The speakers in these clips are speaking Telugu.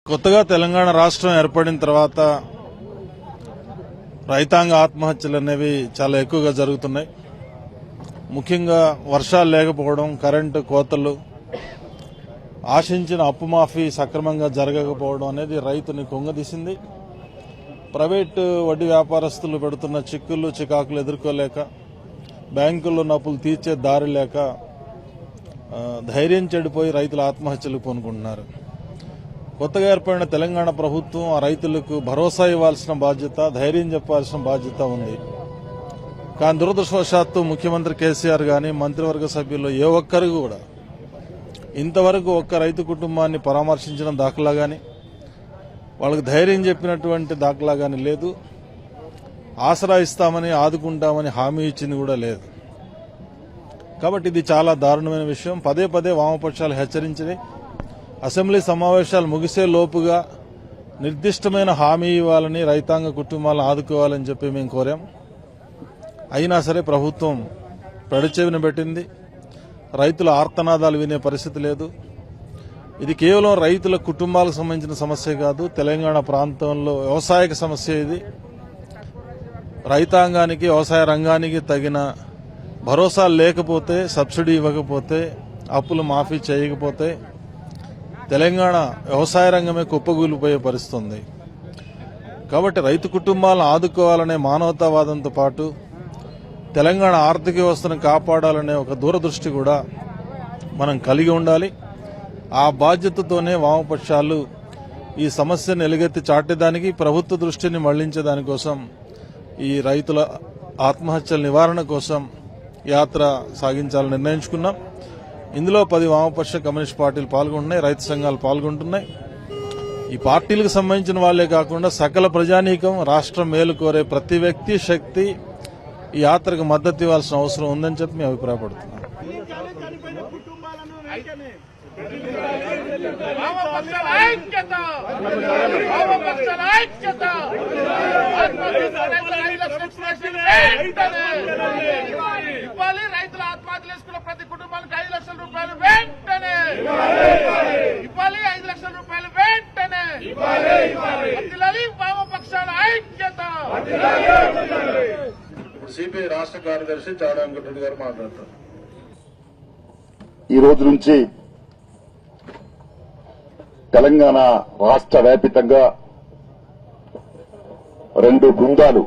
కొత్తగా తెలంగాణ రాష్ట్రం ఏర్పడిన తర్వాత రైతాంగ ఆత్మహత్యలు అనేవి చాలా ఎక్కువగా జరుగుతున్నాయి. ముఖ్యంగా వర్షాలు లేకపోవడం, కరెంటు కోతలు, ఆశించిన అప్పు మాఫీ సక్రమంగా జరగకపోవడం అనేది రైతుని కుంగదీసింది. ప్రైవేటు వడ్డీ వ్యాపారస్తులు పెడుతున్న చిక్కులు చికాకులు ఎదుర్కోలేక, బ్యాంకుల్లో అప్పులు తీర్చే దారి లేక ధైర్యం చెడిపోయి రైతులు ఆత్మహత్యలు పూనుకుంటున్నారు. కొత్తగా ఏర్పడిన తెలంగాణ ప్రభుత్వం ఆ రైతులకు భరోసా ఇవ్వాల్సిన బాధ్యత, ధైర్యం చెప్పాల్సిన బాధ్యత ఉంది. కానీ దురదృష్టవశాత్తు ముఖ్యమంత్రి కేసీఆర్ గాని, మంత్రివర్గ సభ్యులు ఏ ఒక్కరు కూడా ఇంతవరకు ఒక్క రైతు కుటుంబాన్ని పరామర్శించిన దాఖలా గాని, వాళ్ళకి ధైర్యం చెప్పినటువంటి దాఖలా గాని లేదు. ఆసరా ఇస్తామని, ఆదుకుంటామని హామీ ఇచ్చింది కూడా లేదు. కాబట్టి ఇది చాలా దారుణమైన విషయం. పదే పదే వామపక్షాలు హెచ్చరించినాయి. అసెంబ్లీ సమావేశాలు ముగిసే లోపుగా నిర్దిష్టమైన హామీ ఇవ్వాలని, రైతాంగ కుటుంబాలను ఆదుకోవాలని చెప్పి మేము కోరాం. అయినా సరే ప్రభుత్వం పెడచెవిన పెట్టింది. రైతుల ఆర్తనాదాలు వినే పరిస్థితి లేదు. ఇది కేవలం రైతుల కుటుంబాలకు సంబంధించిన సమస్య కాదు, తెలంగాణ ప్రాంతంలో వ్యవసాయక సమస్య. ఇది రైతాంగానికి, వ్యవసాయ రంగానికి తగిన భరోసా లేకపోతే, సబ్సిడీ ఇవ్వకపోతే, అప్పులు మాఫీ చేయకపోతే తెలంగాణ వ్యవసాయ రంగమే కుప్పగూలిపోయే పరిస్థితి ఉంది. కాబట్టి రైతు కుటుంబాలను ఆదుకోవాలనే మానవతావాదంతో పాటు తెలంగాణ ఆర్థిక వ్యవస్థను కాపాడాలనే ఒక దూరదృష్టి కూడా మనం కలిగి ఉండాలి. ఆ బాధ్యతతోనే వామపక్షాలు ఈ సమస్యను ఎలుగెత్తి చాటేదానికి, ప్రభుత్వ దృష్టిని మళ్లించేదానికోసం, ఈ రైతుల ఆత్మహత్యల నివారణ కోసం యాత్ర సాగించాలని నిర్ణయించుకున్నాం. ఇందులో 10 వామపక్ష కమ్యూనిస్ట్ పార్టీలు పాల్గొంటున్నాయి, రైతు సంఘాలు పాల్గొంటున్నాయి. ఈ పార్టీలకు సంబంధించిన వాళ్లే కాకుండా సకల ప్రజానీకం, రాష్ట్రం మేలు కోరే ప్రతి వ్యక్తి శక్తి ఈ యాత్రకు మద్దతు ఇవ్వాల్సిన అవసరం ఉందని చెప్పి మేము అభిప్రాయపడుతున్నాం. రైతుల ఆత్మహత్యలు వేసుకున్న ప్రతి కుటుంబానికి 5 లక్షల రూపాయలు వెంటనే ఇవ్వాలి. 5 లక్షల రూపాయలు వెంటనే ఇవ్వాలి. వామపక్షాల ఐక్యత. సిపిఐ రాష్ట్ర కార్యదర్శి చాడా వెంకటరెడ్డి గారు మాట్లాడతారు. ఈ రోజు నుంచి తెలంగాణ రాష్ట్ర వ్యాపితంగా 2 బృందాలు,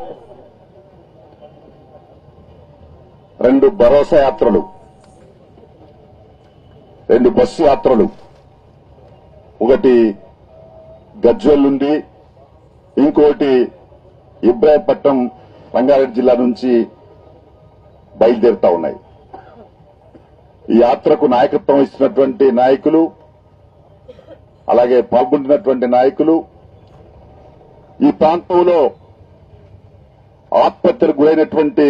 2 భరోసా యాత్రలు, 2 బస్సు యాత్రలు, ఒకటి గజ్వేల్ నుండి, ఇంకోటి ఇబ్రాహీంపట్నం రంగారెడ్డి జిల్లా నుంచి బయలుదేరుతా ఉన్నాయి. ఈ యాత్రకు నాయకత్వం ఇస్తున్నటువంటి నాయకులు, అలాగే పాల్గొంటున్నటువంటి నాయకులు, ఈ ప్రాంతంలో ఆత్మహత్యలకు గురైనటువంటి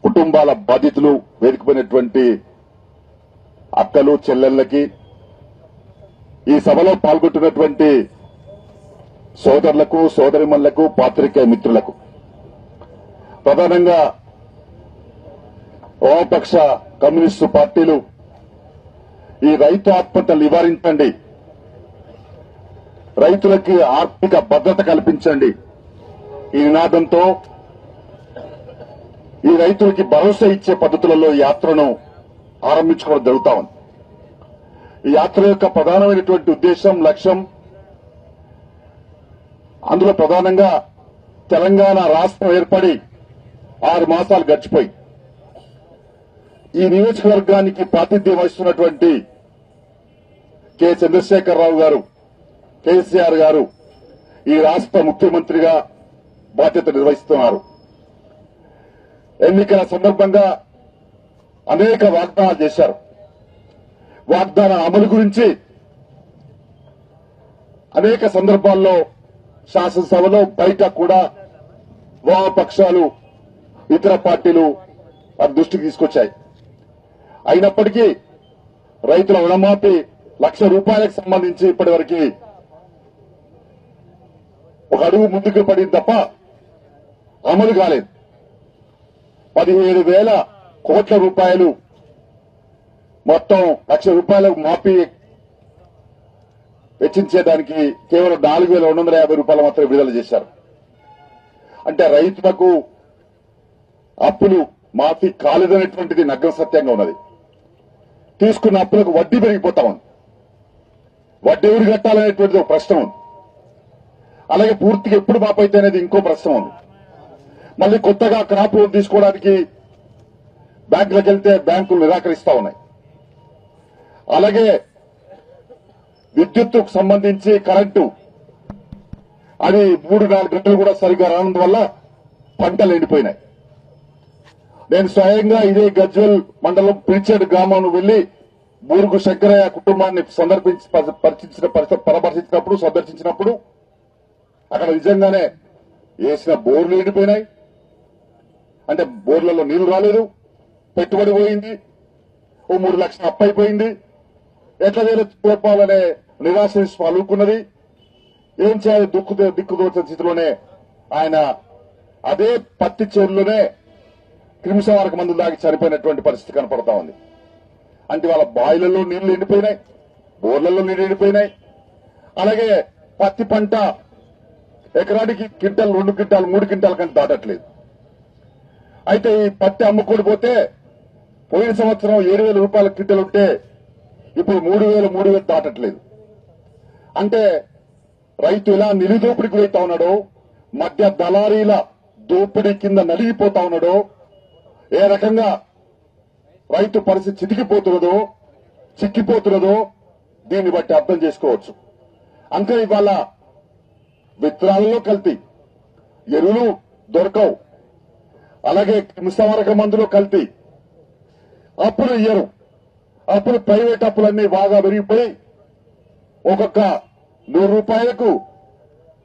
కుటుంబాల బాధితులు, వేదికపోయినటువంటి అక్కలు, చెల్లెళ్లకి, ఈ సభలో పాల్గొంటున్నటువంటి సోదరులకు, సోదరిమణులకు, పాత్రికేయ మిత్రులకు, ప్రధానంగా వామపక్ష కమ్యూనిస్టు పార్టీలు ఈ రైతు ఆత్మహత్యలు నివారించండి, రైతులకి ఆర్థిక భద్రత కల్పించండి ఈ నినాదంతో ఈ రైతులకి భరోసా ఇచ్చే పద్ధతులలో యాత్రను ఆరంభించుకోవడం జరుగుతా ఉంది. ఈ యాత్ర యొక్క ప్రధానమైనటువంటి ఉద్దేశం, లక్ష్యం, అందులో ప్రధానంగా తెలంగాణ రాష్ట్రం ఏర్పడి 6 మాసాలు గడిచిపోయి ఈ నియోజకవర్గానికి ప్రాతినిధ్యం వహిస్తున్నటువంటి కె చంద్రశేఖరరావు గారు, కేసీఆర్ గారు ఈ రాష్ట్ర ముఖ్యమంత్రిగా బాధ్యత నిర్వహిస్తున్నారు. ఎన్నికల సందర్భంగా అనేక వాగ్దానాలు చేశారు. వాగ్దాన అమలు గురించి అనేక సందర్భాల్లో శాసనసభలో, బయట కూడా వామపక్షాలు, ఇతర పార్టీలు వారి దృష్టికి తీసుకొచ్చాయి. అయినప్పటికీ రైతుల రుణమాఫీ ₹1,00,000 సంబంధించి ఇప్పటివరకు ఒక అడుగు ముందుకు పడింది తప్ప అమలు కాలేదు. 17,000 కోట్ల రూపాయలు మొత్తం ₹1,00,000 మాఫీ వెచ్చించేదానికి కేవలం 4,250 రూపాయలు మాత్రమే విడుదల చేశారు. అంటే రైతులకు అప్పులు మాఫీ కాలేదనేటువంటిది నగ్న సత్యంగా ఉన్నది. తీసుకున్న అప్పులకు వడ్డీ పెరిగిపోతా ఉంది. వడ్డీ ఎవరు కట్టాలనేటువంటిది ఒక ప్రశ్న ఉంది. అలాగే పూర్తిగా ఎప్పుడు మాపైతే అనేది ఇంకో ప్రశ్న ఉంది. మళ్ళీ కొత్తగా క్రాప్ లోన్ తీసుకోవడానికి బ్యాంకులకు వెళ్తే బ్యాంకులు నిరాకరిస్తా ఉన్నాయి. అలాగే విద్యుత్తుకు సంబంధించి కరెంటు అది 3-4 గంటలు కూడా సరిగా రానందువల్ల పంటలు ఎండిపోయినాయి. నేను స్వయంగా ఇదే గజ్వెల్ మండలం పిలిచేడు గ్రామం వెళ్లి బూరుగు శంకరయ్య కుటుంబాన్ని సందర్శించినప్పుడు అక్కడ నిజంగానే వేసిన బోర్లు ఎండిపోయినాయి. అంటే బోర్లలో నీళ్లు రాలేదు, పెట్టుబడి పోయింది, ఓ 3 లక్షలు అప్పు అయిపోయింది. ఎట్లా చెప్పాలనే నిరాశ పాల్గొన్నది. ఏం చేయాలి దిక్కుదోచిన స్థితిలోనే ఆయన అదే పత్తి చేరులోనే క్రిమిసంహారక మందులు దాగి చనిపోయినటువంటి పరిస్థితి కనపడతా ఉంది. అంటే వాళ్ళ బాయిలలో నీళ్లు ఎండిపోయినాయి, బోర్లలో నీళ్లు ఎండిపోయినాయి. అలాగే పత్తి పంట ఎకరానికి క్వింటాల్, 2 క్వింటాల్, 3 క్వింటాల్ కంటే దాటట్లేదు. అయితే ఈ పత్తి అమ్ముకొని పోతే పోయిన సంవత్సరం 7,000 రూపాయల క్వింటల్ ఉంటే ఇప్పుడు 3,000 దాటట్లేదు. అంటే రైతు ఇలా నిలుదోపిడికి వెళ్తా ఉన్నాడో, మధ్య దళారీల దోపిడీ కింద నలిగిపోతా ఉన్నాడో, ఏ రకంగా రైతు పరిస్థితి చిక్కిపోతున్నదో దీన్ని బట్టి అర్థం చేసుకోవచ్చు. అంతే ఇవాళ విత్తనాలలో కల్తీ, ఎరువులు దొరకవు, అలాగే క్రిమిసంహారక మందులు కల్తీ, అప్పులు ఇయ్యరు. అప్పులు ప్రైవేట్ అప్పులన్నీ బాగా పెరిగిపోయి ఒక్కొక్క 100 రూపాయలకు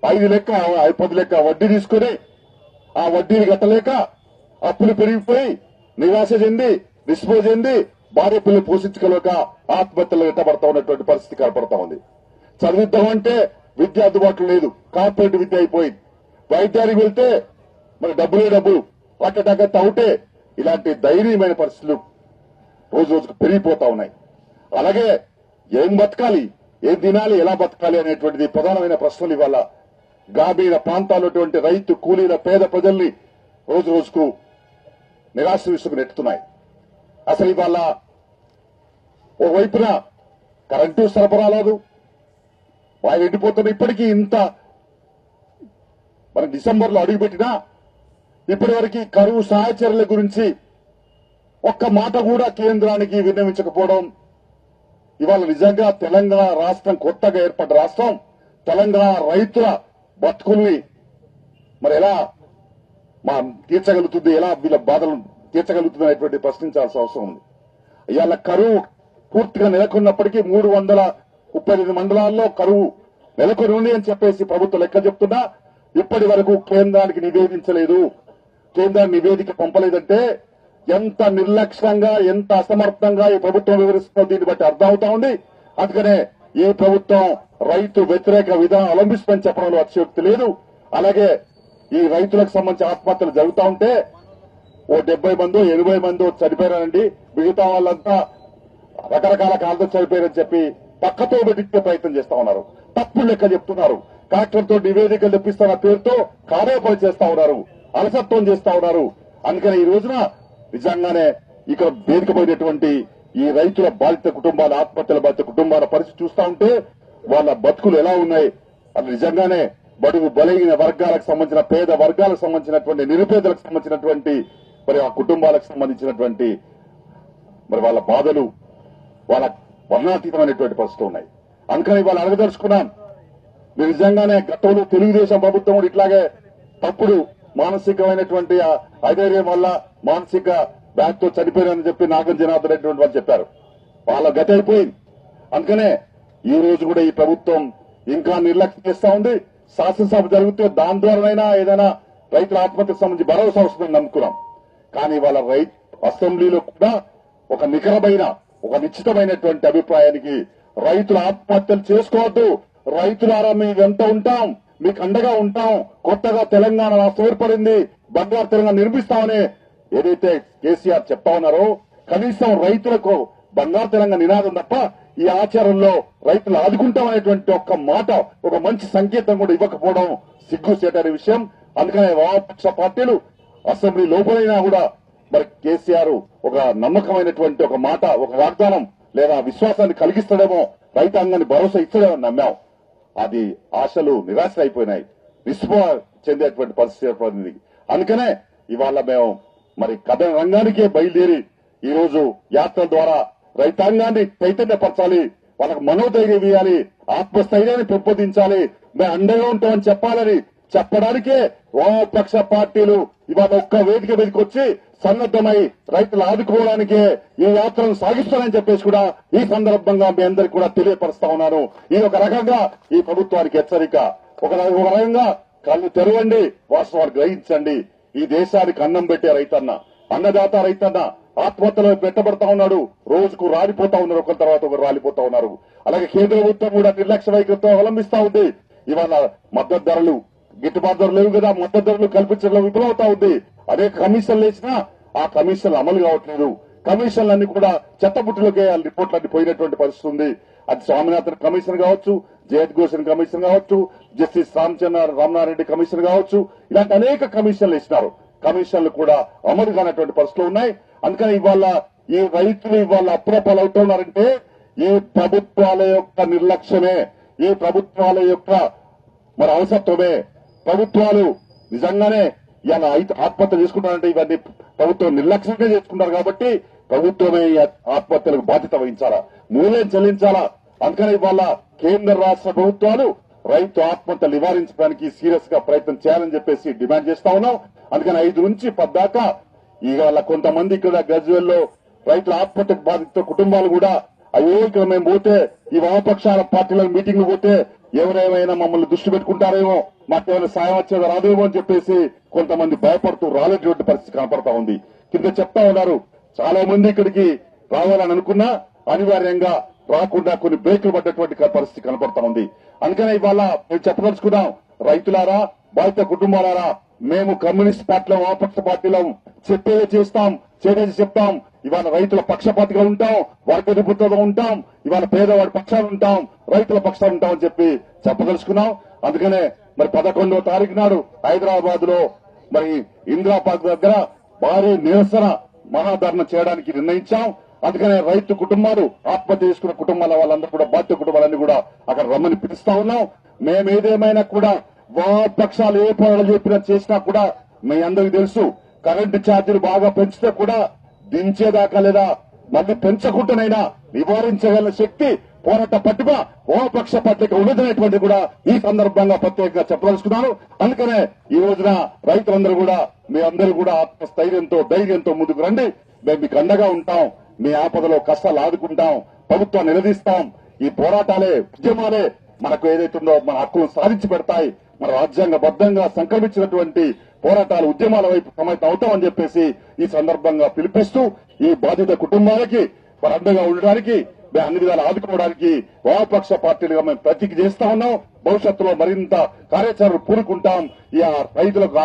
5 లెక్క 10 లెక్క వడ్డీ తీసుకుని ఆ వడ్డీని కట్టలేక అప్పులు పెరిగిపోయి నిరాశ చెంది డిస్పోజ్ చెంది భార్య పిల్లలు పోషించుకోలేక ఆత్మహత్యలు ఎట్టబడతా ఉన్నటువంటి పరిస్థితి కనపడతా ఉంది. చదివిద్దామంటే విద్య అందుబాటులో లేదు, కార్పొరేట్ విద్య అయిపోయింది. వైద్యానికి వెళ్తే మరి డబ్బులు అట్టటాక అవుటే ఇలాంటి దయనీయమైన పరిస్థితులు రోజు రోజుకు పెరిగిపోతా ఉన్నాయి. అలాగే ఏం బతకాలి, ఏం తినాలి, ఎలా బతకాలి అనేటువంటిది ప్రధానమైన ప్రశ్నలు ఇవాళ గ్రామీణ ప్రాంతాల్లో రైతు కూలీల పేద ప్రజల్ని రోజు రోజుకు నిరాశ విసుకు నెట్టుతున్నాయి. అసలు ఇవాళ ఓవైపున కరెంటు సరఫరా లేదు, వాళ్ళు ఎండిపోతున్న ఇప్పటికీ ఇంత మనం డిసెంబర్లో అడుగుపెట్టినా ఇప్పటి వరకు కరువు సహాయ చర్యల గురించి ఒక్క మాట కూడా కేంద్రానికి విన్నవించకపోవడం ఇవాళ నిజంగా తెలంగాణ రాష్ట్రం, కొత్తగా ఏర్పడ్డ రాష్ట్రం, తెలంగాణ రైతుల బతుకుల్ని మరి ఎలా తీర్చగలుగుతుంది, ఎలా వీళ్ళ బాధలను తీర్చగలుగుతుంది అనేటువంటి ప్రశ్నించాల్సిన అవసరం ఉంది. ఇవాళ కరువు పూర్తిగా నెలకొన్నప్పటికీ 338 మండలాల్లో కరువు నెలకొని ఉంది అని చెప్పేసి ప్రభుత్వం లెక్క చెప్తున్నా ఇప్పటి వరకు కేంద్రానికి నివేదించలేదు. కేంద్రానికి నివేదిక పంపలేదంటే ఎంత నిర్లక్ష్యంగా, ఎంత అసమర్థంగా ఈ ప్రభుత్వం వివరిస్తుందో దీన్ని బట్టి అర్థమవుతా ఉంది. అందుకనే ఈ ప్రభుత్వం రైతు వ్యతిరేక విధానం అవలంబిస్తుందని చెప్పడంలో అతిశయోక్తి లేదు. అలాగే ఈ రైతులకు సంబంధించి ఆత్మహత్యలు జరుగుతూ ఉంటే ఓ 70 మందో 80 మందో చనిపోయారండి, మిగతా వాళ్ళంతా రకరకాల కాలంతో చనిపోయారని చెప్పి పక్కతో పెట్టించే ప్రయత్నం చేస్తా ఉన్నారు. తప్పుడు లెక్క చెప్తున్నారు. కలెక్టర్తో నివేదికలు తెప్పిస్తున్న పేరుతో కార్యపరి చేస్తా ఉన్నారు, అలసత్వం చేస్తా ఉన్నారు. అందుకని ఈ రోజున నిజంగానే ఇక్కడ వేదికపోయినటువంటి ఈ రైతుల బాధిత కుటుంబాల, ఆత్మహత్యల బాధిత కుటుంబాల పరిస్థితి చూస్తా ఉంటే వాళ్ళ బతుకులు ఎలా ఉన్నాయి, అది నిజంగానే బడుగు బలహీన వర్గాలకు సంబంధించిన, పేద వర్గాలకు సంబంధించినటువంటి, నిరుపేదలకు సంబంధించినటువంటి మరి ఆ కుటుంబాలకు సంబంధించినటువంటి మరి వాళ్ళ బాధలు వాళ్ళ వర్ణాతీతమైనటువంటి పరిస్థితులు ఉన్నాయి. అందుకని వాళ్ళు అడగదలుచుకున్నాం, మీరు నిజంగానే గతంలో తెలుగుదేశం ప్రభుత్వం కూడా ఇట్లాగే తప్పుడు మానసికమైనటువంటి అధైర్యం వల్ల మానసిక బ్యాగ్తో చనిపోయారని చెప్పి నాగం జనార్దన్ రెడ్డి వాళ్ళు చెప్పారు. వాళ్ళ గతి అయిపోయింది. అందుకనే ఈ రోజు కూడా ఈ ప్రభుత్వం ఇంకా నిర్లక్ష్యం చేస్తా ఉంది. శాసనసభ జరిగితే దాని ద్వారానైనా ఏదైనా రైతుల ఆత్మహత్యకు సంబంధించి భరోసా వస్తుందని అనుకున్నాం. కానీ వాళ్ళ అసెంబ్లీలో కూడా ఒక నికరమైన, ఒక నిశ్చితమైనటువంటి అభిప్రాయానికి రైతుల ఆత్మహత్యలు చేసుకోవద్దు, రైతులారా మీ వెంట ఉంటాం, మీకు అండగా ఉంటాం, కొత్తగా తెలంగాణ రాష్ట్రం ఏర్పడింది, బంగారు తెలంగాణ నిర్మిస్తామని ఏదైతే కేసీఆర్ చెప్తా ఉన్నారో కనీసం రైతులకు బంగారు తెలంగాణ నినాదం తప్ప ఈ ఆచారంలో రైతులు ఆదుకుంటామనేటువంటి ఒక్క మాట, ఒక మంచి సంకేతం కూడా ఇవ్వకపోవడం సిగ్గుచేటనే విషయం. అందుకనే వామపక్ష పార్టీలు అసెంబ్లీ లోపలైనా కూడా మరి కేసీఆర్ ఒక నమ్మకమైనటువంటి ఒక మాట, ఒక వాగ్దానం లేదా విశ్వాసాన్ని కలిగిస్తాడేమో, రైతాంగాన్ని భరోసా ఇస్తాడేమో నమ్మాం. అది ఆశలు నిరాశ అయిపోయినాయి, విస్మయ చెందేటువంటి పరిస్థితి ఏర్పడింది. అందుకనే ఇవాళ మేము మరి కథన రంగానికే బయలుదేరి ఈ రోజు యాత్ర ద్వారా రైతాంగాన్ని చైతన్యపరచాలి, వాళ్ళకు మనోధైర్యం ఇవ్వాలి, ఆత్మస్థైర్యాన్ని పెంపొందించాలి, మేము అండగా ఉంటామని చెప్పాలని చెప్పడానికే వామపక్ష పార్టీలు ఇవాళ ఒక్క వేదిక మీదకి వచ్చి సన్నద్దమై రైతులు ఆదుకోవడానికే ఈ యాత్రను సాగిస్తానని చెప్పేసి కూడా ఈ సందర్భంగా మీ అందరికి కూడా తెలియపరుస్తా ఉన్నాను. ఇది ఒక రకంగా ఈ ప్రభుత్వానికి హెచ్చరిక. ఒక రకంగా కళ్ళు తెరవండి, వాస్తవాలు గ్రహించండి. ఈ దేశానికి అన్నం పెట్టే రైతన్న, అన్నదాత రైతన్న ఆత్మహత్యలో పెట్టబడతా ఉన్నాడు. రోజుకు రాలిపోతా ఉన్నారు, ఒకరి తర్వాత ఒకరు రాలిపోతా ఉన్నారు. అలాగే కేంద్ర ప్రభుత్వం కూడా నిర్లక్ష్య వైఖరితో అవలంబిస్తా ఉంది. ఇవాళ మద్దతు ధరలు, గిట్టుబాటు ధరలు లేవు కదా, మద్దతు ధరలు కల్పించడంలో విఫలమవుతా ఉంది. అనేక కమిషన్లు వేసినా ఆ కమిషన్లు అమలు కావట్లేదు. కమిషన్లన్నీ కూడా చెత్తబుట్టిలోకి రిపోర్ట్లన్నీ పోయినటువంటి పరిస్థితి ఉంది. అది స్వామినాథన్ కమిషన్ కావచ్చు, జయద్ ఘోషన్ కమిషన్ కావచ్చు, జస్టిస్ రామనారెడ్డి కమిషన్ కావచ్చు, ఇలాంటి అనేక కమిషన్లు ఇచ్చినారు. కమిషన్లు కూడా అమలు కానటువంటి పరిస్థితులు ఉన్నాయి. అందుకని ఇవాళ ఈ రైతులు ఇవాళ అప్రపాలవుతున్నారంటే ఈ ప్రభుత్వాల యొక్క నిర్లక్ష్యమే, ఈ ప్రభుత్వాల యొక్క మరి అవసత్వమే. ప్రభుత్వాలు నిజంగానే ఇలా ఆత్మహత్య చేసుకుంటారంటే ఇవన్నీ ప్రభుత్వం నిర్లక్ష్యంగా చేసుకుంటారు. కాబట్టి ప్రభుత్వమే ఈ ఆత్మహత్యలకు బాధ్యత వహించాలా, మూల్యం చెల్లించాలా. అందుకని ఇవాళ కేంద్ర రాష్ట్ర ప్రభుత్వాలు రైతు ఆత్మహత్య నివారించడానికి సీరియస్ గా ప్రయత్నం చేయాలని చెప్పేసి డిమాండ్ చేస్తా ఉన్నాం. అందుకని 5 నుంచి 10 దాకా ఇవాళ కొంతమంది ఇక్కడ గజ్వేల్లో రైతుల ఆత్మహత్యకు బాధిత కుటుంబాలు కూడా అయ్యో ఇక్కడ మేము పోతే ఈ వామపక్షాల పార్టీల మీటింగ్ పోతే ఎవరేమైనా మమ్మల్ని దృష్టి పెట్టుకుంటారేమో, మాకేమైనా సాయం వచ్చేది రాదేమో అని చెప్పేసి కొంతమంది భయపడుతూ రాలేటువంటి పరిస్థితి కనపడతా ఉంది. కింద చెప్తా ఉన్నారు, చాలా మంది ఇక్కడికి రావాలని అనుకున్నా అనివార్యంగా రాకుండా కొన్ని బ్రేకులు పడ్డటువంటి పరిస్థితి కనపడతా ఉంది. అందుకనే ఇవాళ మేము చెప్పదలుచుకున్నాం, రైతులారా, బాధిత కుటుంబాలారా, మేము కమ్యూనిస్ట్ పార్టీలో వామపక్ష పార్టీలో చెప్పేది చేస్తాం, చేసేది చెప్తాం. ఇవాళ రైతుల పక్షపాతిగా ఉంటాం, వర్గనిపుత్రగా ఉంటాం, ఇవాళ పేదవాడి పక్షాలు ఉంటాం, రైతుల పక్షాలు ఉంటామని చెప్పి చెప్పదలుచుకున్నాం. అందుకనే మరి 11వ తారీఖు నాడు హైదరాబాద్ లో మరి ఇందిరా పార్క్ దగ్గర భారీ నిరసన మహాధరణ చేయడానికి నిర్ణయించాం. అందుకనే రైతు కుటుంబాలు, ఆత్మహత్య చేసుకున్న కుటుంబాల వాళ్ళందరూ కూడా, బాధ్య కుటుంబాలన్నీ కూడా అక్కడ రమ్మని పిలుస్తా ఉన్నాం. మేమేదేమైనా కూడా వామపక్షాలు ఏ పనులు చెప్పినా చేసినా కూడా మీ అందరికీ తెలుసు, కరెంటు ఛార్జీలు బాగా పెంచితే కూడా దించేదాకా లేదా మళ్ళీ పెంచకుండానైనా నివారించగల శక్తి, పోరాట పట్టుమ వామపక్ష పార్టీకి ఉన్నదనేటువంటి కూడా ఈ సందర్భంగా ప్రత్యేకంగా చెప్పదలుచుకున్నాను. అందుకనే ఈ రోజున రైతులందరూ కూడా, మీ అందరూ కూడా ఆత్మస్థైర్యంతో, ధైర్యంతో ముందుకు రండి. మేము మీకు అండగా ఉంటాం, మీ ఆపదలో కష్టాలు ఆదుకుంటాం, ప్రభుత్వాన్ని నిలదీస్తాం. ఈ పోరాటాలే, ఉద్యమాలే మనకు ఏదైతుందో మన హక్కులను సాధించి పెడతాయి. మన రాజ్యాంగబద్దంగా సంక్రమించినటువంటి పోరాటాలు, ఉద్యమాల వైపు సమైతం అవుతామని చెప్పేసి ఈ సందర్భంగా పిలిపిస్తూ ఈ బాధిత కుటుంబాలకి మరి అండగా ఉండడానికి, అన్ని విధాలు ఆదుకోవడానికి వామపక్ష పార్టీలుగా మేము ప్రతిజ్ఞ చేస్తా ఉన్నాం. భవిష్యత్తులో మరింత కార్యాచరణ పూనుకుంటాం. ఈ రైతులకు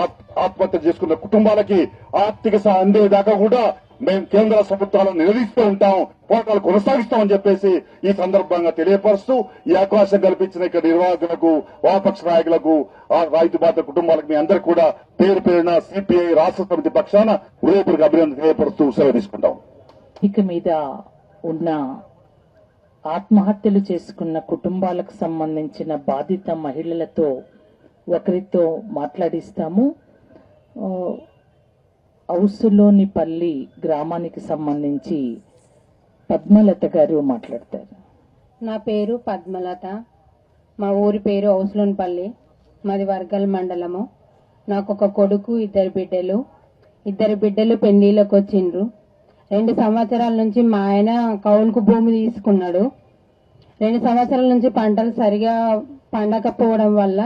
ఆత్మహత్య చేసుకున్న కుటుంబాలకి ఆర్థిక సాయం అందేదాకా కూడా మేము కేంద్ర ప్రభుత్వాలను నిలదీస్తూ ఉంటాం, పోరాటాలు కొనసాగిస్తామని చెప్పేసి ఈ సందర్భంగా తెలియపరుస్తూ ఈ అవకాశం కల్పించిన ఇక్కడ నిర్వాహకులకు, వామపక్ష నాయకులకు, ఆ రైతు బాధిత కుటుంబాలకు మీ అందరికీ కూడా పేరు పేరున సిపిఐ రాష్ట్ర సమితి పక్షాన హృదయపూర్వక అభినందన తెలియపరుస్తూ సెలవు తీసుకుంటాం. ఇక మీద ఉన్న ఆత్మహత్యలు చేసుకున్న కుటుంబాలకు సంబంధించిన బాధిత మహిళలతో ఒకరితో మాట్లాడిస్తాము. ఔసులోనిపల్లి గ్రామానికి సంబంధించి పద్మలత గారు మాట్లాడతారు. నా పేరు పద్మలత, మా ఊరి పేరు ఔసులోనిపల్లి, మాది వర్గల్ మండలము. నాకు ఒక కొడుకు, 2 బిడ్డలు. 2 బిడ్డలు పెళ్లిళ్ళకి వచ్చిండ్రు. 2 సంవత్సరాల నుంచి మా ఆయన కౌలుకు భూమి తీసుకున్నాడు. 2 సంవత్సరాల నుంచి పంటలు సరిగా పండకపోవడం వల్ల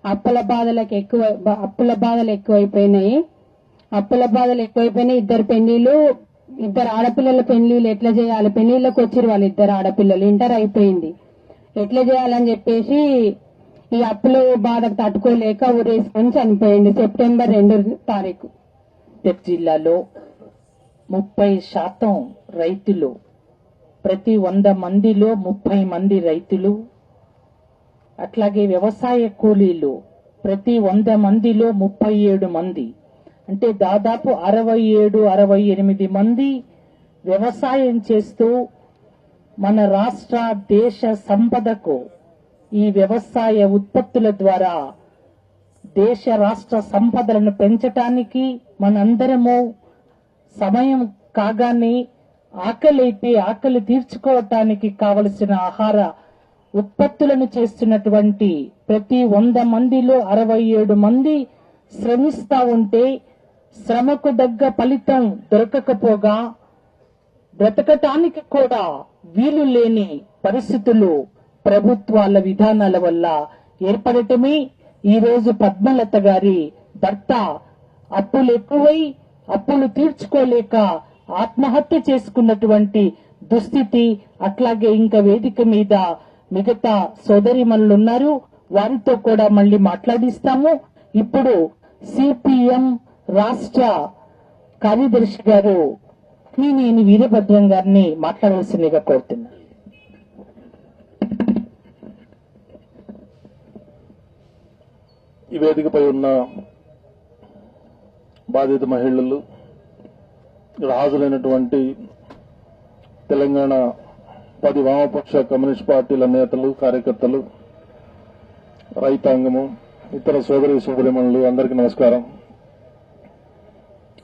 అప్పుల బాధలు ఎక్కువైపోయినాయి. 2 పెళ్లిళ్ళు, 2 ఆడపిల్లల పెళ్లిళ్ళు ఎట్లా చేయాలి, పెళ్లిళ్ళకి వచ్చిరు వాళ్ళు 2 ఆడపిల్లలు, ఇంటర్ అయిపోయింది, ఎట్లా చేయాలని చెప్పేసి ఈ అప్పుల బాధకు తట్టుకోలేక ఊరేసుకొని చనిపోయింది సెప్టెంబర్ 2 తారీఖు. జిల్లాలో 30% రైతులు ప్రతి 100 మందిలో 30 మంది రైతులు, అట్లాగే వ్యవసాయ కూలీలు ప్రతి 100 మందిలో 37 మంది, అంటే దాదాపు 67-68 మంది వ్యవసాయం చేస్తూ మన రాష్ట్ర దేశ సంపదకు ఈ వ్యవసాయ ఉత్పత్తుల ద్వారా దేశ రాష్ట్ర సంపదలను పెంచటానికి మనందరము సమయం కాగానే ఆకలైతే ఆకలి తీర్చుకోవటానికి కావలసిన ఆహార ఉత్పత్తులను చేస్తున్నటువంటి ప్రతి 100 మందిలో 67 మంది శ్రమిస్తా ఉంటే శ్రమకు దగ్గ ఫలితం దొరకకపోగా బ్రతకటానికి కూడా వీలు లేని పరిస్థితులు ప్రభుత్వాల విధానాల వల్ల ఏర్పడటమే ఈ రోజు పద్మలత గారి భర్త అప్పులు ఎక్కువై అప్పులు తీర్చుకోలేక ఆత్మహత్య చేసుకున్నటువంటి దుస్థితి. అట్లాగే ఇంకా వేదిక మీద మిగతా సోదరిమణులున్నారు, వారితో కూడా మళ్ళీ మాట్లాడిస్తాము. ఇప్పుడు సిపిఎం రాష్ట్ర కార్యదర్శి గారు నేను వీరభద్రం గారిని మాట్లాడవలసిందిగా కోరుతున్నాను. ఈ వేదికపై ఉన్న బాధిత మహిళలు, ఇక్కడ హాజరైనటువంటి తెలంగాణ 10 వామపక్ష కమ్యూనిస్ట్ పార్టీల నేతలు, కార్యకర్తలు, రైతాంగము, ఇతర సోదరిమణులు అందరికీ నమస్కారం.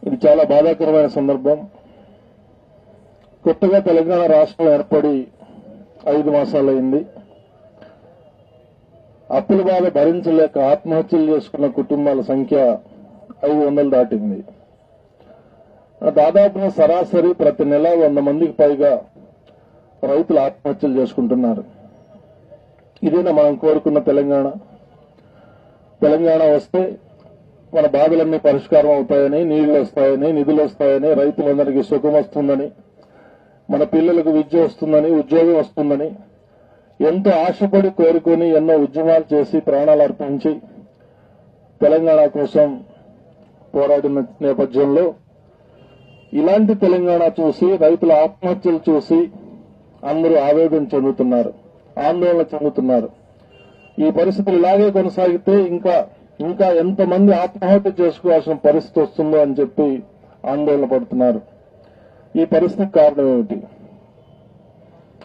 ఇది చాలా బాధాకరమైన సందర్భం. కొత్తగా తెలంగాణ రాష్ట్రం ఏర్పడి 5 మాసాలైంది. అప్పుల బాధ భరించలేక ఆత్మహత్యలు చేసుకున్న కుటుంబాల సంఖ్య 500 దాటింది. దాదాపు సరాసరి ప్రతి నెల 100 మందికి పైగా రైతులు ఆత్మహత్యలు చేసుకుంటున్నారు. ఇదేనా మనం కోరుకున్న తెలంగాణ? తెలంగాణ వస్తే మన బాధలన్నీ పరిష్కారం అవుతాయని, నీళ్లు వస్తాయని, నిధులు వస్తాయని, రైతులందరికీ సుఖం వస్తుందని, మన పిల్లలకు విద్య వస్తుందని, ఉద్యోగం వస్తుందని ఎంతో ఆశపడి కోరుకొని ఎన్నో ఉద్యమాలు చేసి ప్రాణాలు అర్పించి తెలంగాణ కోసం పోరాడిన నేపథ్యంలో ఇలాంటి తెలంగాణ చూసి, రైతుల ఆత్మహత్యలు చూసి అందరూ ఆవేదన చెందుతున్నారు, ఆందోళన చెందుతున్నారు. ఈ పరిస్థితులు ఇలాగే కొనసాగితే ఇంకా ఎంతమంది ఆత్మహత్య చేసుకోవాల్సిన పరిస్థితి వస్తుందో అని చెప్పి ఆందోళన పడుతున్నారు. ఈ పరిస్థితికి కారణం ఏమిటి?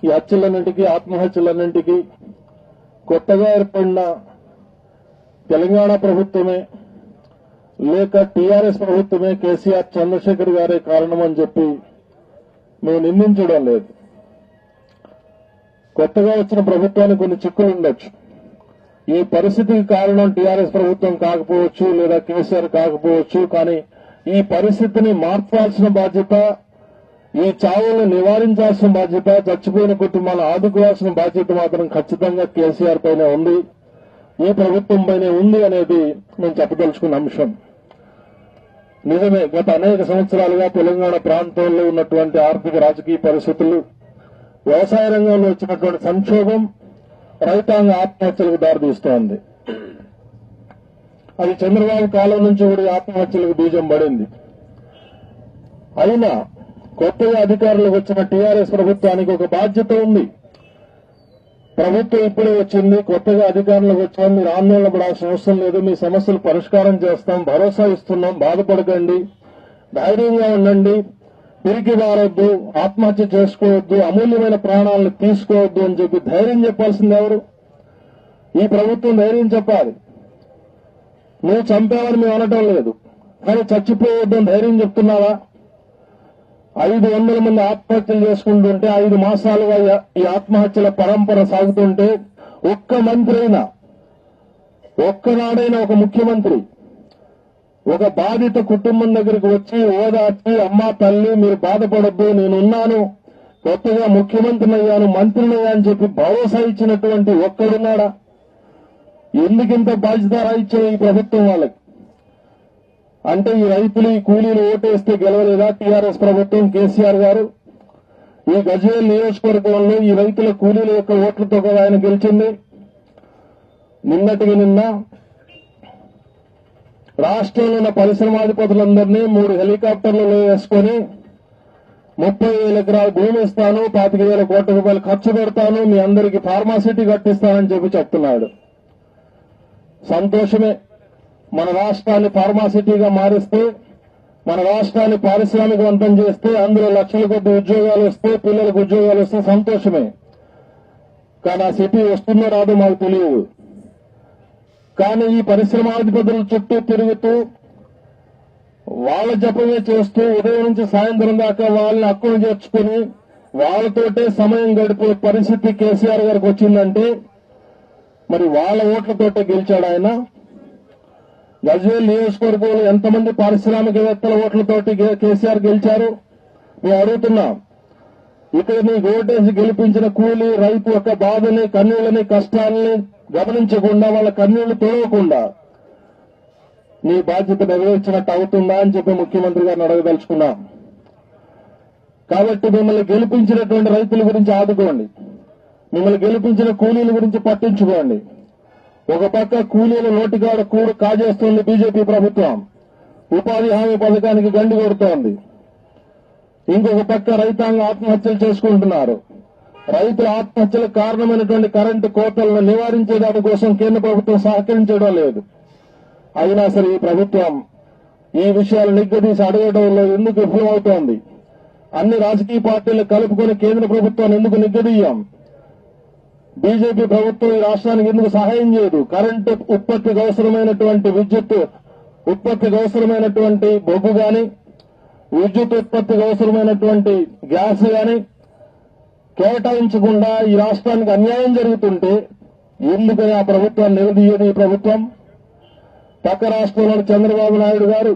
ఈ హత్యలన్నింటికీ, ఆత్మహత్యలన్నింటికీ కొత్తగా ఏర్పడిన తెలంగాణ ప్రభుత్వమే లేక టీఆర్ఎస్ ప్రభుత్వమే, కేసీఆర్ చంద్రశేఖర్ గారే కారణమని చెప్పి మేము నిందించడం లేదు. కొత్తగా వచ్చిన ప్రభుత్వానికి కొన్ని చిక్కులు ఉండొచ్చు. ఈ పరిస్థితికి కారణం టీఆర్ఎస్ ప్రభుత్వం కాకపోవచ్చు, లేదా కేసీఆర్ కాకపోవచ్చు. కానీ ఈ పరిస్థితిని మార్చాల్సిన బాధ్యత, ఈ చావులను నివారించాల్సిన బాధ్యత, చచ్చిపోయిన కుటుంబాలను ఆదుకోవాల్సిన బాధ్యత మాత్రం ఖచ్చితంగా కేసీఆర్ పైనే ఉంది, ఈ ప్రభుత్వం పైనే ఉంది అనేది మేము చెప్పదలుచుకున్న అంశం. నిజమే, గత అనేక సంవత్సరాలుగా తెలంగాణ ప్రాంతంలో ఉన్నటువంటి ఆర్థిక రాజకీయ పరిస్థితులు, వ్యవసాయ రంగంలో వచ్చినటువంటి సంక్షోభం రైతాంగ ఆత్మహత్యలకు దారితీస్తోంది. అది చంద్రబాబు కాలం నుంచి కూడా ఆత్మహత్యలకు బీజం పడింది. అయినా కొత్తగా అధికారులకు వచ్చిన టీఆర్ఎస్ ప్రభుత్వానికి ఒక బాధ్యత ఉంది. ప్రభుత్వం ఇప్పుడే వచ్చింది, కొత్తగా అధికారులకు వచ్చాం, మీరు ఆందోళన పడాల్సిన అవసరం లేదు, మీ సమస్యలు పరిష్కారం చేస్తాం, భరోసా ఇస్తున్నాం, బాధపడకండి, ధైర్యంగా ఉండండి, పిరికి మారొద్దు, ఆత్మహత్య చేసుకోవద్దు, అమూల్యమైన ప్రాణాలను తీసుకోవద్దు అని చెప్పి ధైర్యం చెప్పాల్సింది ఎవరు? ఈ ప్రభుత్వం ధైర్యం చెప్పాలి. నువ్వు చంపావని మేము అనటం లేదు, కానీ చచ్చిపోవద్దు అని ధైర్యం చెప్తున్నావా? 500 మంది ఆత్మహత్యలు చేసుకుంటుంటే 5 మాసాలుగా ఈ ఆత్మహత్యల పరంపర సాగుతుంటే ఒక్క మంత్రి అయినా, ఒక్కనాడైనా ఒక ముఖ్యమంత్రి ఒక బాధిత కుటుంబం దగ్గరికి వచ్చి ఓదార్చి, అమ్మా తల్లి మీరు బాధపడొద్దు, నేనున్నాను, కొత్తగా ముఖ్యమంత్రిని అయ్యాను, మంత్రిని అయ్యాను చెప్పి భరోసా ఇచ్చినటువంటి ఒక్కడున్నాడా? ఎందుకింత బాధ్యత రాయించారు ఈ ప్రభుత్వం వాళ్ళకి? అంటే ఈ రైతులు, ఈ కూలీలు ఓటేస్తే గెలవలేదా టీఆర్ఎస్ ప్రభుత్వం, కేసీఆర్ గారు? ఈ గజ్వేల్ నియోజకవర్గంలో ఈ రైతుల కూలీల యొక్క ఓట్లతో కూడా ఆయన గెలిచింది. నిన్నటికి నిన్న రాష్ట్రంలో ఉన్న పరిశ్రమాధిపతులందరినీ 3 హెలికాప్టర్లలో వేసుకొని 30,000 ఎకరాల భూమి ఇస్తాను, 25,000 కోట్ల రూపాయలు ఖర్చు పెడతాను, మీ అందరికీ ఫార్మాసిటీ కట్టిస్తానని చెప్పి చెప్తున్నాడు. సంతోషమే. మన రాష్ట్రాన్ని ఫార్మాసిటీగా మారిస్తే, మన రాష్ట్రాన్ని పారిశ్రామికవంతం చేస్తే, అందులో లక్షల కొద్ది ఉద్యోగాలు వస్తే, పిల్లలకు ఉద్యోగాలు వస్తే సంతోషమే. కానీ ఆ సిటీ వస్తుందో రాదో మాకు తెలియదు. కానీ ఈ పరిశ్రమాధిపతుల చుట్టూ తిరుగుతూ వాళ్ళ జపమే చేస్తూ ఉదయం నుంచి సాయంత్రం దాకా వాళ్ళని హక్కును చేర్చుకుని వాళ్ళతోటే సమయం గడిపే పరిస్థితి కేసీఆర్ గారికి వచ్చిందంటే మరి వాళ్ళ ఓట్లతోటే గెలిచాడు ఆయన. గజ్వేల్ నియోజకవర్గంలో ఎంతమంది పారిశ్రామికవేత్తల ఓట్లతోటి కేసీఆర్ గెలిచారు మేము అడుగుతున్నాం. ఇక్కడ నీకు ఓటేసి గెలిపించిన కూలీ రైతు యొక్క బాధని, కన్నీళ్లని, కష్టాలని గమనించకుండా, వాళ్ళ కన్నీళ్లు తోడవకుండా నీ బాధ్యత నెరవేర్చినట్టు అవుతుందా అని చెప్పి ముఖ్యమంత్రి గారిని అడగదలుచుకున్నాం. కాబట్టి మిమ్మల్ని గెలిపించినటువంటి రైతుల గురించి ఆదుకోండి, మిమ్మల్ని గెలిపించిన కూలీల గురించి పట్టించుకోండి. ఒక పక్క కూలీల నోటికాడ కూడు కాజేస్తుంది బీజేపీ ప్రభుత్వం, ఉపాధి హామీ పథకానికి గండి కొడుతోంది. ఇంకొక పక్క రైతాంగ ఆత్మహత్యలు చేసుకుంటున్నారు. రైతుల ఆత్మహత్యలకు కారణమైనటువంటి కరెంటు కోతలను నివారించే దానికోసం కేంద్ర ప్రభుత్వం సహకరించడం లేదు. అయినా సరే ఈ ప్రభుత్వం ఈ విషయాలు నిగ్గదీసి అడగడంలో ఎందుకు విఫలమవుతోంది? అన్ని రాజకీయ పార్టీలు కలుపుకొని కేంద్ర ప్రభుత్వాన్ని ఎందుకు నిగ్గదీయం? బీజేపీ ప్రభుత్వం ఈ రాష్ట్రానికి ఎందుకు సహాయం చేయదు? కరెంటు ఉత్పత్తికి అవసరమైనటువంటి విద్యుత్ ఉత్పత్తికి అవసరమైనటువంటి బొగ్గు గాని, విద్యుత్ ఉత్పత్తికి అవసరమైనటువంటి గ్యాస్ గాని కేటాయించకుండా ఈ రాష్ట్రానికి అన్యాయం జరుగుతుంటే ఎందుకని ఆ ప్రభుత్వాన్ని నిలదీయదు ఈ ప్రభుత్వం? పక్క రాష్ట్రంలో చంద్రబాబు నాయుడు గారు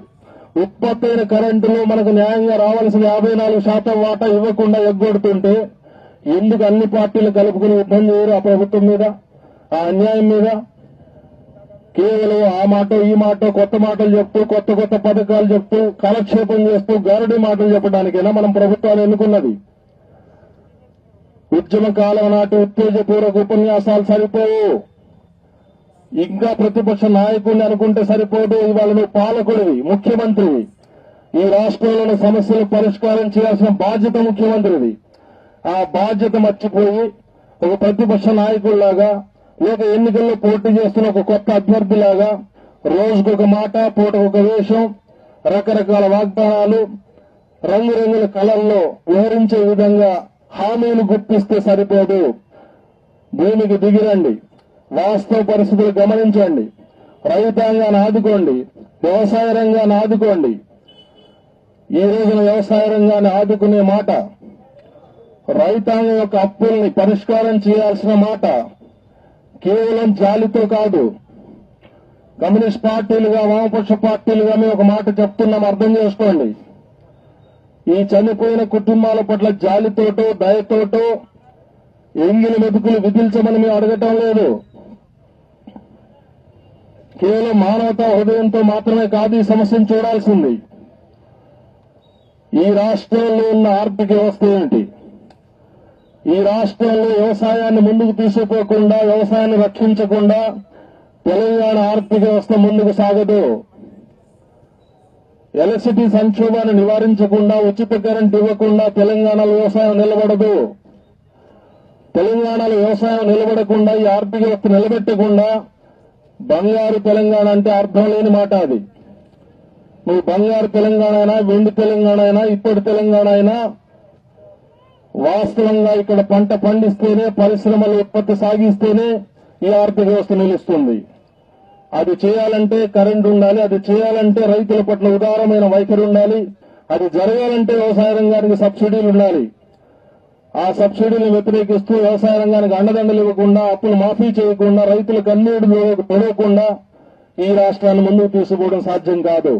ఉత్పత్తి అయిన కరెంటులో మనకు న్యాయంగా రావాల్సిన 54% వాటా ఇవ్వకుండా ఎగ్గొడుతుంటే ఎందుకు అన్ని పార్టీలు కలుపుకుని యుద్ధం చేయరు ఆ ప్రభుత్వం మీద, ఆ అన్యాయం మీద? కేవలం ఆ మాట ఈ మాట కొత్త మాటలు చెప్తూ, కొత్త కొత్త పథకాలు చెప్తూ, కాలక్షేపం చేస్తూ, గారడీ మాటలు చెప్పడానికైనా మనం ప్రభుత్వాలు ఎన్నుకున్నది? ఉద్యమ కాలం నాటి ఉత్తేజపూర్వక ఉపన్యాసాలు సరిపోవు, ఇంకా ప్రతిపక్ష నాయకుడిని అనుకుంటే సరిపోదు. ఇవాళ నువ్వు పాలకుడివి, ముఖ్యమంత్రివి. ఈ రాష్ట్రంలోని సమస్యలు పరిష్కారం చేయాల్సిన బాధ్యత ముఖ్యమంత్రిది. ఆ బాధ్యత మర్చిపోయి ఒక ప్రతిపక్ష నాయకుడిలాగా, లేక ఎన్నికల్లో పోటీ చేస్తున్న ఒక కొత్త అభ్యర్థిలాగా రోజుకొక మాట, పూటకొక వేషం, రకరకాల వాగ్దానాలు, రంగురంగుల కళల్లో వివరించే విధంగా హామీలు గుర్తిస్తే సరిపోదు. భూమికి దిగిరండి, వాస్తవ పరిస్థితులు గమనించండి, రైతాంగాన్ని ఆదుకోండి, వ్యవసాయ రంగాన్ని ఆదుకోండి. ఈ రోజున వ్యవసాయ రంగాన్ని ఆదుకునే మాట, రైతాంగం యొక్క అప్పుల్ని పరిష్కారం చేయాల్సిన మాట కేవలం జాలితో కాదు. కమ్యూనిస్ట్ పార్టీలుగా, వామపక్ష పార్టీలుగా మేము ఒక మాట చెప్తున్నాం, అర్థం చేసుకోండి. ఈ చనిపోయిన కుటుంబాల పట్ల జాలితోటో దయతోటో ఎంగిలి మెతుకులు విధించమని మేము అడగటం లేదు. కేవలం మానవతా హృదయంతో మాత్రమే కాదు ఈ సమస్యను చూడాల్సింది. ఈ రాష్ట్రంలో ఉన్న ఆర్థిక వ్యవస్థ ఏమిటి? ఈ రాష్ట్రంలో వ్యవసాయాన్ని ముందుకు తీసుకుపోకుండా, వ్యవసాయాన్ని రక్షించకుండా తెలంగాణ ఆర్థిక వ్యవస్థ ముందుకు సాగదు. ఎలక్ట్రిసిటీ సంక్షోభాన్ని నివారించకుండా, ఉచిత కరెంట్ ఇవ్వకుండా తెలంగాణలో వ్యవసాయం నిలబడదు. తెలంగాణలో వ్యవసాయం నిలబడకుండా, ఈ ఆర్థిక వ్యవస్థ నిలబెట్టకుండా బంగారు తెలంగాణ అంటే అర్థం లేని మాట అది. నువ్వు బంగారు తెలంగాణ అయినా, వెండి తెలంగాణ అయినా, ఇప్పటి తెలంగాణ అయినా వాస్తవంగా ఇక్కడ పంట పండిస్తేనే, పరిశ్రమలు ఉత్పత్తి సాగిస్తేనే ఈ ఆర్థిక వ్యవస్థ నిలుస్తుంది. అది చేయాలంటే కరెంట్ ఉండాలి, అది చేయాలంటే రైతుల పట్ల ఉదారమైన వైఖరి ఉండాలి, అది జరగాలంటే వ్యవసాయ రంగానికి సబ్సిడీలు ఉండాలి. ఆ సబ్సిడీని వ్యతిరేకిస్తూ వ్యవసాయ రంగానికి అండదండలు ఇవ్వకుండా, అప్పులు మాఫీ చేయకుండా, రైతుల కన్నీళ్లు తొడవకుండా ఈ రాష్ట్రాన్ని ముందుకు తీసుకుపోవడం సాధ్యం కాదు.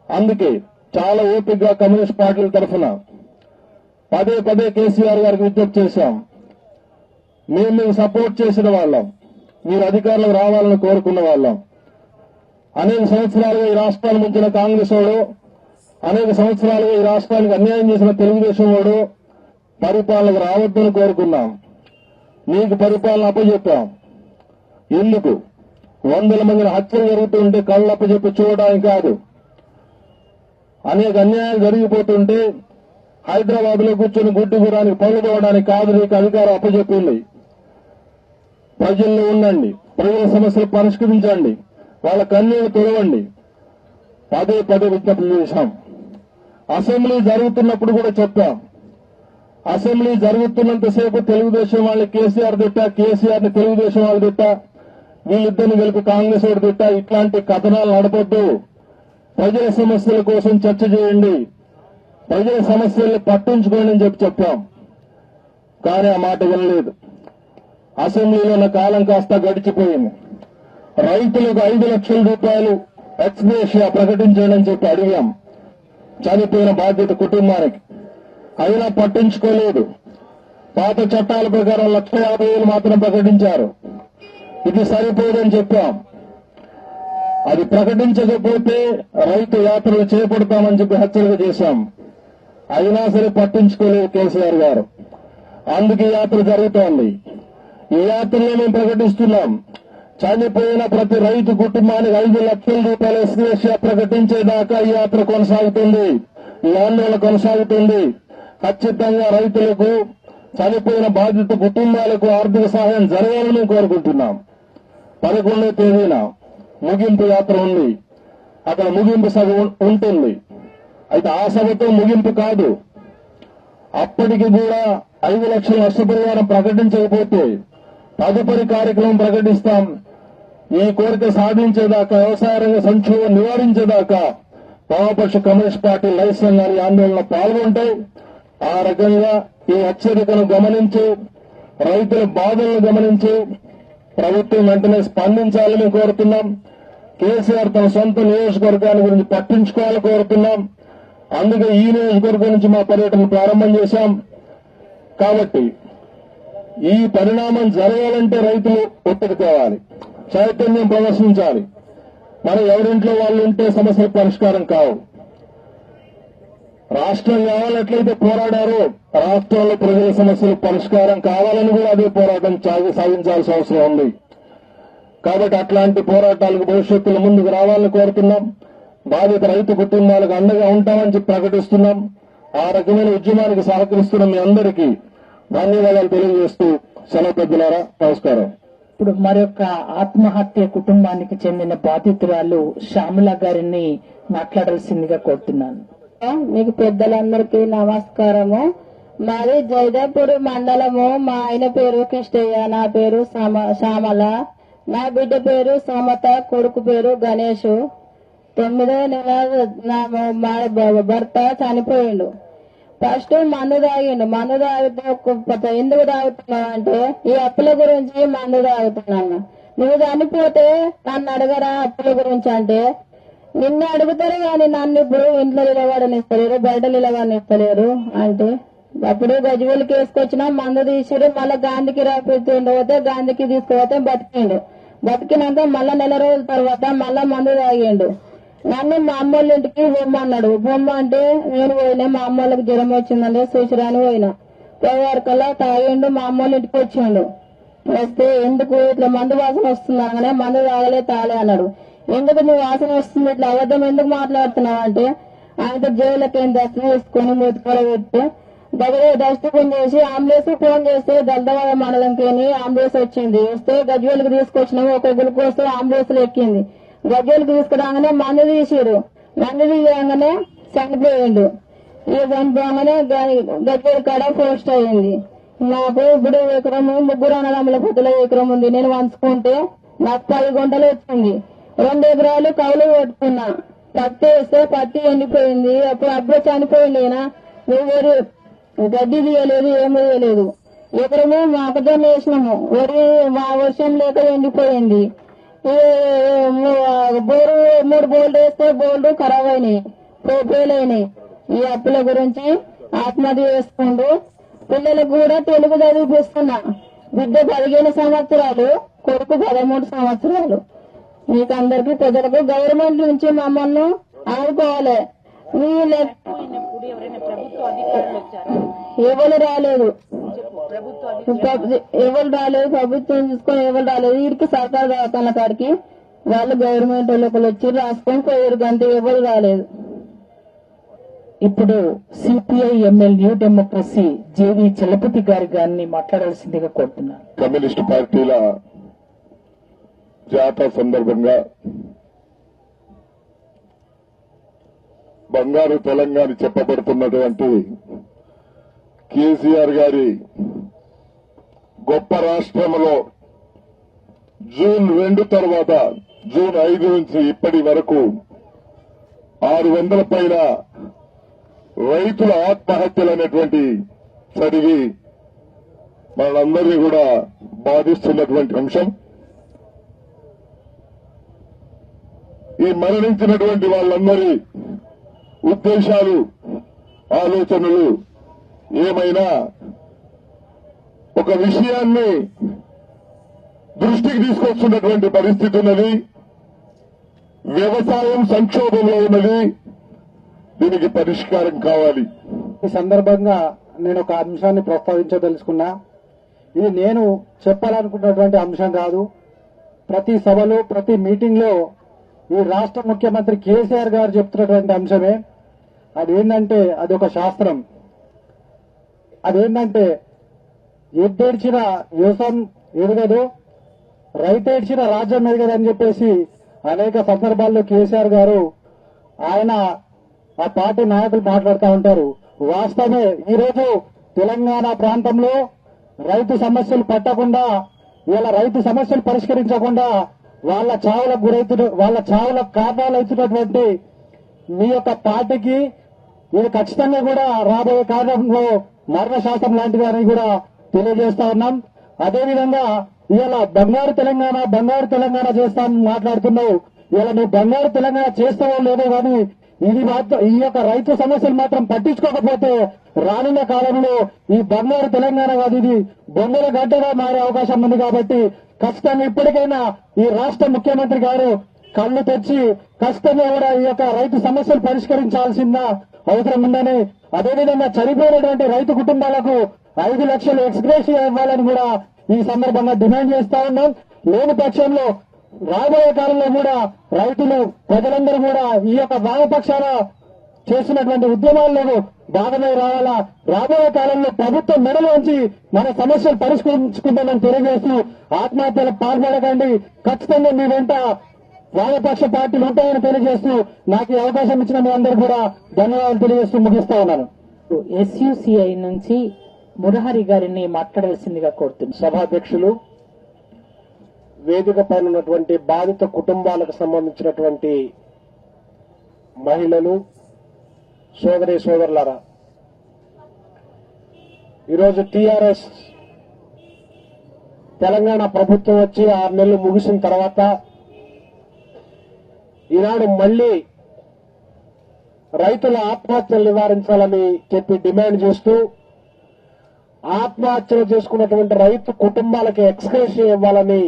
అందుకే చాలా ఓపికగా కమ్యూనిస్ట్ పార్టీల తరఫున పదే పదే కేసీఆర్ గారికి విజ్ఞప్తి చేశాం. మేము మీకు సపోర్ట్ చేసిన వాళ్ళం, మీరు అధికారులకు రావాలని కోరుకున్న వాళ్ళం. అనేక సంవత్సరాలుగా ఈ రాష్ట్రాన్ని ముంచిన కాంగ్రెస్ వాడు, అనేక సంవత్సరాలుగా ఈ రాష్ట్రానికి అన్యాయం చేసిన తెలుగుదేశం వాడు పరిపాలనకు రావద్దని కోరుకున్నాం. మీకు పరిపాలన అప్పచెప్పాం. ఎందుకు? 100 మందిని హత్యలు జరుగుతుంటే కళ్ళు అప్పచెప్పి చూడడానికి కాదు. అనేక అన్యాయాలు జరిగిపోతుంటే హైదరాబాద్ లో కూర్చొని గుడ్డి గురానికి పనులు పోవడానికి కాదు నీకు అధికారం అప్పచెప్పింది. ప్రజల్లో ఉండండి, ప్రజల సమస్యలు పరిష్కరించండి, వాళ్ళ కన్నీళ్లు తొలవండి. పదే పదే విజ్ఞప్తి చేశాం. అసెంబ్లీ జరుగుతున్నప్పుడు కూడా చెప్పాం. అసెంబ్లీ జరుగుతున్నంతసేపు తెలుగుదేశం వాళ్ళు కేసీఆర్ తిట్టా, కేసీఆర్ ని తెలుగుదేశం వాళ్ళు తిట్టా, వీళ్ళిద్దరిని కలిపి కాంగ్రెస్ వాడు తిట్టా, ఇట్లాంటి కథనాలు నడపొద్దు. ప్రజల సమస్యల కోసం చర్చ చేయండి, ప్రజల సమస్యల్ని పట్టించుకోండి అని చెప్పాం. కానీ ఆ మాట వినలేదు. అసెంబ్లీలో ఉన్న కాలం కాస్త గడిచిపోయింది. రైతులకు 5 లక్షల రూపాయలు ఎక్స్గ్రేషియా ప్రకటించండి అని చెప్పి అడిగాం, చనిపోయిన బాధ్యత కుటుంబానికి. అయినా పట్టించుకోలేదు. పాత చట్టాల ప్రకారం 1,50,000 మాత్రం ప్రకటించారు. ఇది సరిపోదని చెప్పాం. అది ప్రకటించకపోతే రైతు యాత్రలు చేపడతామని చెప్పి హెచ్చరిక చేశాం. అయినా సరే పట్టించుకోలేదు కేసీఆర్ గారు. అందుకే యాత్ర జరుగుతోంది. ఈ యాత్రలో మేము ప్రకటిస్తున్నాం, చనిపోయిన ప్రతి రైతు కుటుంబానికి 5 లక్షల రూపాయల ఎక్స్గ్రేషియా ప్రకటించేదాకా ఈ యాత్ర కొనసాగుతుంది, ఈ ఆందోళన కొనసాగుతుంది. ఖచ్చితంగా రైతులకు, చనిపోయిన బాధిత కుటుంబాలకు ఆర్థిక సహాయం జరగాలని కోరుకుంటున్నాం. 11వ తేదీన ముగింపు యాత్ర ఉంది. అక్కడ ముగింపు సభ ఉంటుంది. అయితే ఆ సభతో ముగింపు కాదు. అప్పటికి కూడా 5 లక్షల నష్టపరిహారం ప్రకటించకపోతే తదుపరి కార్యక్రమం ప్రకటిస్తాం. ఈ కోరిక సాధించేదాకా, వ్యవసాయ రంగ సంక్షోభం నివారించేదాకా వామపక్ష కమ్యూనిస్ట్ పార్టీ రైతు సంఘాలు ఈ ఆందోళనలో పాల్గొంటాయి. ఆ రకంగా ఈ హెచ్చరికను గమనించి, రైతుల బాధలను గమనించి ప్రభుత్వం వెంటనే స్పందించాలని కోరుతున్నాం. కేసీఆర్ తన సొంత నియోజకవర్గాన్ని గురించి పట్టించుకోవాలని కోరుతున్నాం. అందుకే ఈ నియోజకవర్గం నుంచి మా పర్యటన ప్రారంభం చేశాం. కాబట్టి ఈ పరిణామం జరగాలంటే రైతులు ఒత్తిడి తేవాలి, చైతన్యం ప్రదర్శించాలి. మనం ఎవరింట్లో వాళ్ళు ఉంటే సమస్యల పరిష్కారం కావు. రాష్ట్రం కావాలట్లయితే పోరాడారో, రాష్ట్రంలో ప్రజల సమస్యల పరిష్కారం కావాలని కూడా అదే పోరాటం సాగించాల్సిన అవసరం ఉంది. కాబట్టి అట్లాంటి పోరాటాలకు భవిష్యత్తులో ముందుకు రావాలని కోరుతున్నాం. బాధిత రైతు కుటుంబాలకు అండగా ఉంటామని చెప్పి ప్రకటిస్తున్నాం. ఆ రకమైన ఉద్యమానికి సహకరిస్తున్న మీ అందరికీ ధన్యవాదాలు తెలియజేస్తూ సెలవు పెద్దలారా, నమస్కారం. ఇప్పుడు మరొక ఆత్మహత్య కుటుంబానికి చెందిన బాధితురాలు శ్యామల గారిని మాట్లాడాల్సిందిగా కోరుతున్నాను. మీకు పెద్దలందరికీ నమస్కారము. మాది జైదాపూర్ మండలము. మా ఆయన పేరు కృష్ణయ్య, నా పేరు శ్యామల, నా బిడ్డ పేరు సమత, కొడుకు పేరు గణేష్. 9వ నెల మా భర్త చనిపోయిండు. ఫస్ట్ మందు తాగిండు. మందు తాగితే ఎందుకు తాగుతున్నావు అంటే, ఈ అప్పుల గురించి మందు తాగుతున్నాను. నువ్వు చనిపోతే నన్ను అడగరా అప్పుల గురించి అంటే, నిన్ను అడుగుతారు కానీ నన్ను ఇప్పుడు ఇంట్లో నిలబడనిస్తలేరు, బయట నిలబడనిస్తలేరు అంటే, అప్పుడు గజ్వేల్కి వేసుకొచ్చినా మందు తీసిరు. మళ్ళా గాంధీకి పోతే గాంధీకి తీసుకుపోతే బతికిండు. బతికినాక మళ్ళా నెల రోజుల తర్వాత మళ్ళా మందు తాగిండు. నన్ను మా అమ్మోళ్ళ ఇంటికి బొమ్మన్నాడు. బొమ్మ అంటే నేను పోయినా, మా అమ్మోళ్ళకి జ్వరం వచ్చిందంటే చూసిరాని పోయినా. పోయేవరకల్లా తాగిండు, మా అమ్మోళ్ళ ఇంటికి వచ్చిండు. వస్తే ఎందుకు ఇట్లా మందు వాసన వస్తుంది అనగానే మందు తాగలే అన్నాడు. ఎందుకు నువ్వు వాసన వస్తుంది, ఇట్లా అబద్ధం ఎందుకు మాట్లాడుతున్నావు అంటే, ఆయనతో జైలుకి ఏం దర్శనం వేసుకుని మూతికల పెట్టి దగ్గర డస్ట్బిన్ చేసి అంబులెన్స్ ఫోన్ చేస్తే దళదవాడ మండలంకి అంబులెన్స్ వచ్చింది. వస్తే గజ్వేల్కి తీసుకొచ్చినాము. ఒక గ్లూకోజ్ అంబులెన్స్ లో ఎక్కింది. గజ్వేల్కి తీసుకురాగానే మందు తీసిరు. మందు తీయగానే చనిపోయిండు. ఇక చనిపోగానే గజ్వేల్ కాడ పోస్ట్ అయ్యింది. నాకు ఇప్పుడు ఎకరము 3 అన్నదమ్ముల పొద్దుల ఎకరం ఉంది. నేను వంచుకుంటే నాకు 10 గుంటలు వచ్చింది. 2 ఎకరాలు కౌలు పెట్టుకున్నా. పత్తి వేస్తే పత్తి ఎండిపోయింది. అప్పుడు చనిపోయింది. నువ్వు గడ్డి తీయలేదు, ఏమీ తీయలేదు. ఎకరము మొక్కజొన్న వేసినాము. వరి మా వర్షం లేక ఎండిపోయింది. బోరు 3 బోల్డ్ వేస్తే బోల్డ్ ఖరాబ్ అయినాయి, ఫెయిల్ అయినాయి. ఈ అప్పుల గురించి ఆత్మహత్య చేసుకుంటూ పిల్లలకు కూడా తెలుగు చదివిపిస్తున్నా. బిడ్డ 15 సంవత్సరాలు, కొడుకు 13 సంవత్సరాలు. మీకు అందరికీ ప్రజలకు గవర్నమెంట్ నుంచి మమ్మల్ని ఆదుకోవాలి. ఎవరు రాలేదు, ప్రభుత్వం చూసుకొని ఎవరు రాలేదు. వీరికి సర్కారు దవాఖాన కాడికి వాళ్ళు గవర్నమెంట్ వాళ్ళకి వచ్చి రాసుకొని పోయారు. గంట ఎవరు రాలేదు. ఇప్పుడు సిపిఐ ఎంఎల్ న్యూ డెమోక్రసీ జేవి చలపతి గారిని మాట్లాడాల్సిందిగా కోరుతున్నాను. కమ్యూనిస్టు పార్టీల జాతర సందర్భంగా బంగారు తెలంగాణ చెప్పబడుతున్నటువంటి కేసీఆర్ గారి గొప్ప రాష్ట్రంలో జూన్ 2 తర్వాత జూన్ 5 నుంచి ఇప్పటి వరకు 600 పైన రైతుల ఆత్మహత్యలు అనేటువంటి చదివి మనందరినీ కూడా బాధిస్తున్నటువంటి అంశం. ఈ మరణించినటువంటి వాళ్ళందరి ఉద్దేశాలు, ఆలోచనలు ఏమైనా ఒక విషయాన్ని దృష్టికి తీసుకొస్తున్నటువంటి పరిస్థితి ఉన్నది. వ్యవసాయం సంక్షోభంలో ఉన్నది. దీనికి పరిష్కారం కావాలి. ఈ సందర్భంగా నేను ఒక అంశాన్ని ప్రస్తావించదలుచుకున్నా. ఇది నేను చెప్పాలనుకున్నటువంటి అంశం కాదు. ప్రతి సభలో, ప్రతి మీటింగ్ లో ఈ రాష్ట్ర ముఖ్యమంత్రి కేసీఆర్ గారు చెప్తున్నటువంటి అంశమే. అదేంటంటే అది ఒక శాస్త్రం. అదేంటంటే ఎద్దేడ్చిన వ్యవసాయం ఎదగదు, రైతేడ్చిన రాజ్యం ఎదగదని చెప్పేసి అనేక సందర్భాల్లో కేసీఆర్ గారు ఆయన ఆ పార్టీ నాయకులు మాట్లాడుతూ ఉంటారు. వాస్తవమే. ఈరోజు తెలంగాణ ప్రాంతంలో రైతు సమస్యలు పట్టకుండా, ఇలా రైతు సమస్యలు పరిష్కరించకుండా వాళ్ళ చావులకు కారణాలు అవుతున్నటువంటి మీ యొక్క పార్టీకి ఇది ఖచ్చితంగా కూడా రాబోయే కాలంలో మరణశాసనం లాంటిదని కూడా తెలియజేస్తా ఉన్నాం. అదేవిధంగా ఇలా బంగారు తెలంగాణ చేస్తానని మాట్లాడుతున్నావు. ఇలా నువ్వు బంగారు తెలంగాణ చేస్తావో లేదో కానీ ఈ యొక్క రైతు సమస్యలు మాత్రం పట్టించుకోకపోతే రానున్న కాలంలో ఈ బంగారు తెలంగాణ కాదు, ఇది బొంగల గడ్డగా మారే అవకాశం ఉంది. కాబట్టి ఖచ్చితంగా ఇప్పటికైనా ఈ రాష్ట్ర ముఖ్యమంత్రి గారు కళ్ళు తెచ్చి ఖచ్చితంగా కూడా ఈ యొక్క రైతు సమస్యలు పరిష్కరించాల్సిన అవసరం ఉందని, అదేవిధంగా చనిపోయినటువంటి రైతు కుటుంబాలకు 5 లక్షలు ఎక్స్గ్రేషియా ఇవ్వాలని కూడా ఈ సందర్భంగా డిమాండ్ చేస్తా ఉన్నాం. లేని పక్షంలో రాబోయే కాలంలో కూడా రైతులు, ప్రజలందరూ కూడా ఈ యొక్క వామపక్షాల చేస్తున్నటువంటి ఉద్యమాల్లో భాగమై రావాలా. రాబోయే కాలంలో ప్రభుత్వం మెడలోంచి మన సమస్యలు పరిష్కరించుకుంటామని తెలియజేస్తూ ఆత్మహత్యలకు పాల్పడకండి. ఖచ్చితంగా మీ వెంట వామపక్ష పార్టీలు ఉంటాయని తెలియజేస్తూ నాకు ఈ అవకాశం ఇచ్చిన మీ అందరూ కూడా ధన్యవాదాలు తెలియజేస్తూ ముగిస్తా ఉన్నాను. ఎస్యుసిఐ నుంచి మురహరి గారిని మాట్లాడాల్సిందిగా కోరుతున్నాను. సభాధ్యక్షులు, వేదిక పైన ఉన్నటువంటి బాధిత కుటుంబాలకు సంబంధించినటువంటి మహిళలు, సోదరులారా, ఈరోజు టీఆర్ఎస్ తెలంగాణ ప్రభుత్వం వచ్చి 6 నెలలు ముగిసిన తర్వాత ఈనాడు మళ్లీ రైతుల ఆత్మహత్యలు నివారించాలని చెప్పి డిమాండ్ చేస్తూ ఆత్మహత్యలు చేసుకున్నటువంటి రైతు కుటుంబాలకి ఎక్స్గ్రేషియా ఇవ్వాలని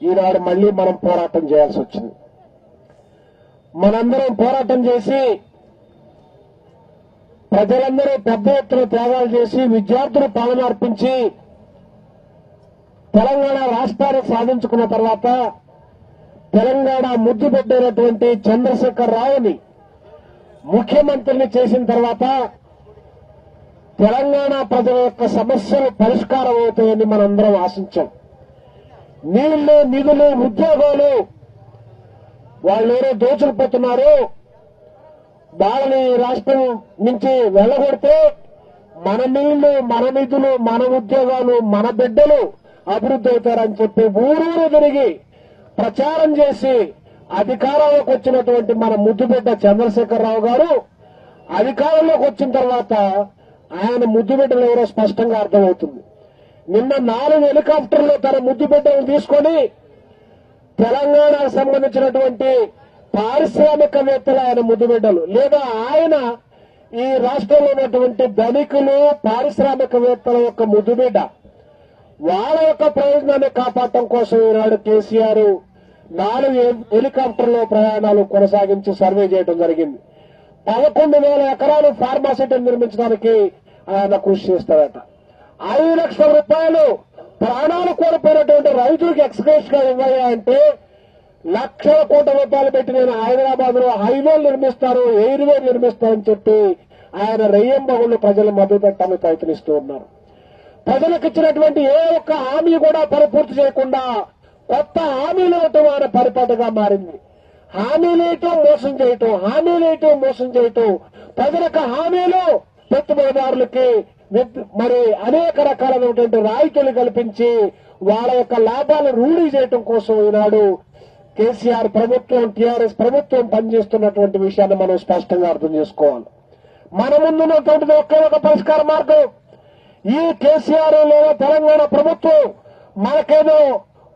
ఈనాడు మళ్లీ మనం పోరాటం చేయాల్సి వచ్చింది. మనందరం పోరాటం చేసి ప్రజలందరూ పెద్ద ఎత్తున త్యాగాలు చేసి విద్యార్థులు పాలనర్పించి తెలంగాణ రాష్ట్రాన్ని సాధించుకున్న తర్వాత తెలంగాణ ముద్దు పెట్టినటువంటి చంద్రశేఖర్ రావుని ముఖ్యమంత్రిని చేసిన తర్వాత తెలంగాణ ప్రజల యొక్క సమస్యలు పరిష్కారం అవుతాయని మనందరం ఆశించాం. నీళ్లు, నిధులు, ఉద్యోగాలు వాళ్ళేరో దోచుకుపోతున్నారు. వాళ్ళని రాష్ట్రం నుంచి వెళ్లగొడితే మన నీళ్లు, మన నిధులు, మన ఉద్యోగాలు, మన బిడ్డలు అభివృద్ధి అవుతారని చెప్పి ఊరూరు తిరిగి ప్రచారం చేసి అధికారంలోకి వచ్చినటువంటి మన ముద్దుబిడ్డ చంద్రశేఖరరావు గారు అధికారంలోకి వచ్చిన తర్వాత ఆయన ముద్దుబిడ్డలు ఎవరో స్పష్టంగా అర్థమవుతుంది. నిన్న 4 హెలికాప్టర్లు తన ముద్దుబిడ్డలు తీసుకొని తెలంగాణకు సంబంధించినటువంటి పారిశ్రామికవేత్తలు ఆయన ముద్దుబిడ్డలు, లేదా ఆయన ఈ రాష్ట్రంలో ఉన్నటువంటి ధనికులు, పారిశ్రామికవేత్తల యొక్క ముద్దుబిడ్డ, వాళ్ళ యొక్క ప్రయోజనాన్ని కాపాడటం కోసం ఈనాడు కేసీఆర్ 4 హెలికాప్టర్లో ప్రయాణాలు కొనసాగించి సర్వే చేయడం జరిగింది. 11,000 ఎకరాలు ఫార్మాసిటీలు నిర్మించడానికి ఆయన కృషి చేస్తారట. 5 లక్షల రూపాయలు ప్రాణాలు కోల్పోయినటువంటి రైతులకు ఎక్స్గ్రేష్ గా ఇవ్వాలి అంటే లక్షల కోట్ల రూపాయలు పెట్టి నేను హైదరాబాద్ లో హైవేలు నిర్మిస్తారు, ఎయిర్వే నిర్మిస్తానని చెప్పి ఆయన రెయ్యంబగుళ్ళు ప్రజలు మభ్యపెట్టాలని ప్రయత్నిస్తూ ఉన్నారు. ప్రజలకు ఇచ్చినటువంటి ఏ ఒక్క హామీ కూడా పరిపూర్తి చేయకుండా కొత్త హామీలు ఇవ్వటం ఆయన పరిపాటిగా మారింది. హామీలేయటం మోసం చేయటం, హామీలేయటం మోసం చేయటం, ప్రజలకు హామీలు పెట్టుబడిదారులకి మరి అనేక రకాలైనటువంటి రాయితీలు కల్పించి వాళ్ళ యొక్క లాభాలను రూఢీ చేయటం కోసం ఈనాడు కేసీఆర్ ప్రభుత్వం, టీఆర్ఎస్ ప్రభుత్వం పనిచేస్తున్నటువంటి విషయాన్ని మనం స్పష్టంగా అర్థం చేసుకోవాలి. మన ముందున్నటువంటిది ఒకే ఒక పరిష్కార మార్గం. ఈ కేసీఆర్ లేదా తెలంగాణ ప్రభుత్వం మనకేదో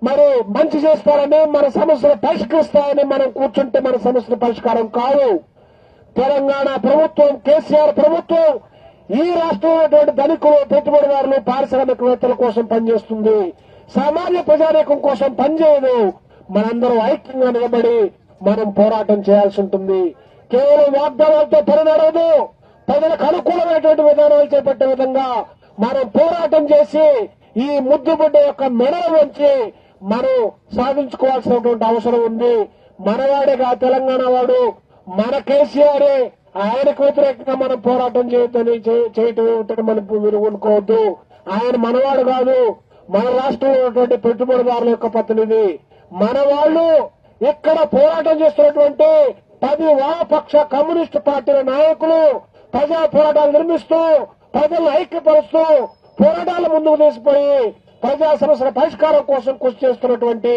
మరి మంచి చేస్తారని, మన సమస్యలు పరిష్కరిస్తాయని మనం కూర్చుంటే మన సమస్యల పరిష్కారం కాదు. తెలంగాణ ప్రభుత్వం, కేసీఆర్ ప్రభుత్వం ఈ రాష్ట్రంలో ధనికులు, పెట్టుబడిదారులు, పారిశ్రామికవేత్తల కోసం పనిచేస్తుంది. సామాన్య ప్రజానీకం కోసం పనిచేయదు. మనందరం ఐక్యంగా నిలబడి మనం పోరాటం చేయాల్సి ఉంటుంది. కేవలం వాగ్దానాలతో పని నడవదు. ప్రజలకు అనుకూలమైనటువంటి విధానాలు చేపట్టే విధంగా మనం పోరాటం చేసి ఈ ముద్దుబిడ్డ యొక్క మెడల నుంచి మనం సాధించుకోవాల్సినటువంటి అవసరం ఉంది. మనవాడేగా తెలంగాణ వాడు, మన కేసీఆరే, ఆయనకు వ్యతిరేకంగా మనం పోరాటం చేయటం ఏమిటని మనం మీరు అనుకోవద్దు. ఆయన మనవాడు కాదు, మన రాష్ట్రంలో ఉన్నటువంటి పెట్టుబడిదారుల యొక్క ప్రతినిధి. మన వాళ్ళు ఇక్కడ పోరాటం చేస్తున్నటువంటి 10 వామపక్ష కమ్యూనిస్టు పార్టీల నాయకులు ప్రజా పోరాటాలు నిర్మిస్తూ, ప్రజలను ఐక్యపరుస్తూ, పోరాటాల ముందుకు తీసుకుపోయి ప్రజా సమస్యల పరిష్కారం కోసం కృషి చేస్తున్నటువంటి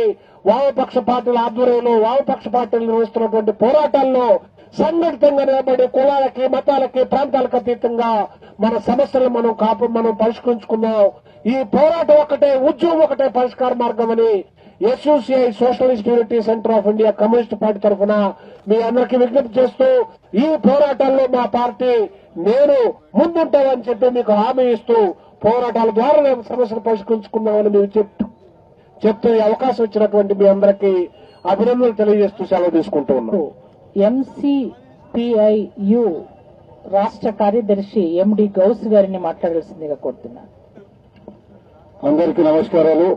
వామపక్ష పార్టీల ఆధ్వర్యంలో, వామపక్ష పార్టీలు నిర్వహిస్తున్నటువంటి పోరాటాల్లో సంఘటితంగా నిలబడి కులాలకి, మతాలకి, ప్రాంతాలకు అతీతంగా మన సమస్యలను మనం పరిష్కరించుకుందాం. ఈ పోరాటం ఒకటే, ఉద్యమం ఒకటే పరిష్కార మార్గం అని SUCI socialist unity centre of India communist party తరఫున మీ అందరికీ విజ్ఞప్తి చేస్తూ, ఈ పోరాటాల్లో మా పార్టీ నేను ముందుంటామని చెప్పి మీకు హామీ ఇస్తూ పోరాటాల ద్వారా మేము సమస్యలు పరిష్కరించుకుందామని మేము చెప్తూ ఈ అవకాశం ఇచ్చినటువంటి మీ అందరికీ అభినందనలు తెలియజేస్తూ సెలవు తీసుకుంటూ ఉన్నాం. ఎంసీపీఐయు రాష్ట్ర కార్యదర్శి ఎండి గౌస్ గారిని మాట్లాడాల్సిందిగా కోరుతున్నాను. అందరికీ నమస్కారాలు.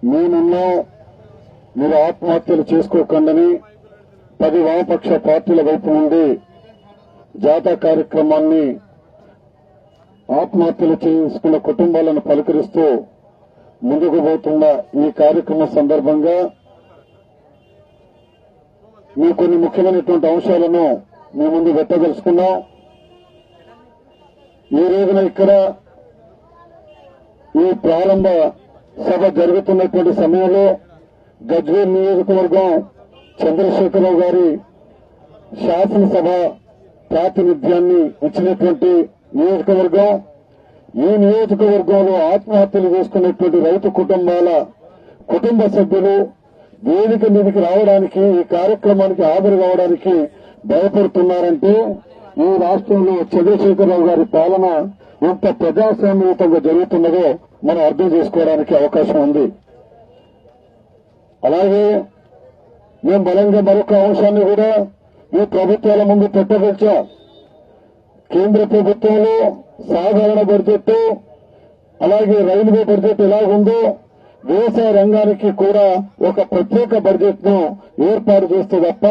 మేమున్నాం, మీరు ఆత్మహత్యలు చేసుకోకండని 10 వామపక్ష పార్టీల వైపు నుండి జాతా కార్యక్రమాన్ని ఆత్మహత్యలు చేసుకున్న కుటుంబాలను పలకరిస్తూ ముందుకు పోతున్న ఈ కార్యక్రమం సందర్భంగా మీ కొన్ని ముఖ్యమైనటువంటి అంశాలను మీ ముందు పెట్టదలుచుకున్నాం. ఈ రోజున ఇక్కడ ఈ ప్రారంభ సభ జరుగుతున్నటువంటి సమయంలో గజ్వేల్ నియోజకవర్గం చంద్రశేఖరరావు గారి శాసనసభ ప్రాతినిధ్యాన్ని ఇచ్చినటువంటి నియోజకవర్గం. ఈ నియోజకవర్గంలో ఆత్మహత్యలు చేసుకున్నటువంటి రైతు కుటుంబాల కుటుంబ సభ్యులు వేదిక మీదకి రావడానికి, ఈ కార్యక్రమానికి హాజరు కావడానికి భయపడుతున్నారంటే ఈ రాష్ట్రంలో చంద్రశేఖరరావు గారి పాలన ఎంత ప్రజాస్వామ్యయుతంగా జరుగుతున్నదో మనం అర్థం చేసుకోవడానికి అవకాశం ఉంది. అలాగే మేము బలంగా మరొక అంశాన్ని కూడా ఈ ప్రభుత్వాల ముందు పెట్టదలిచాం. కేంద్ర ప్రభుత్వంలో సాధారణ బడ్జెట్, అలాగే రైల్వే బడ్జెట్ ఎలాగుందో వ్యవసాయ రంగానికి కూడా ఒక ప్రత్యేక బడ్జెట్ ను ఏర్పాటు చేస్తే తప్ప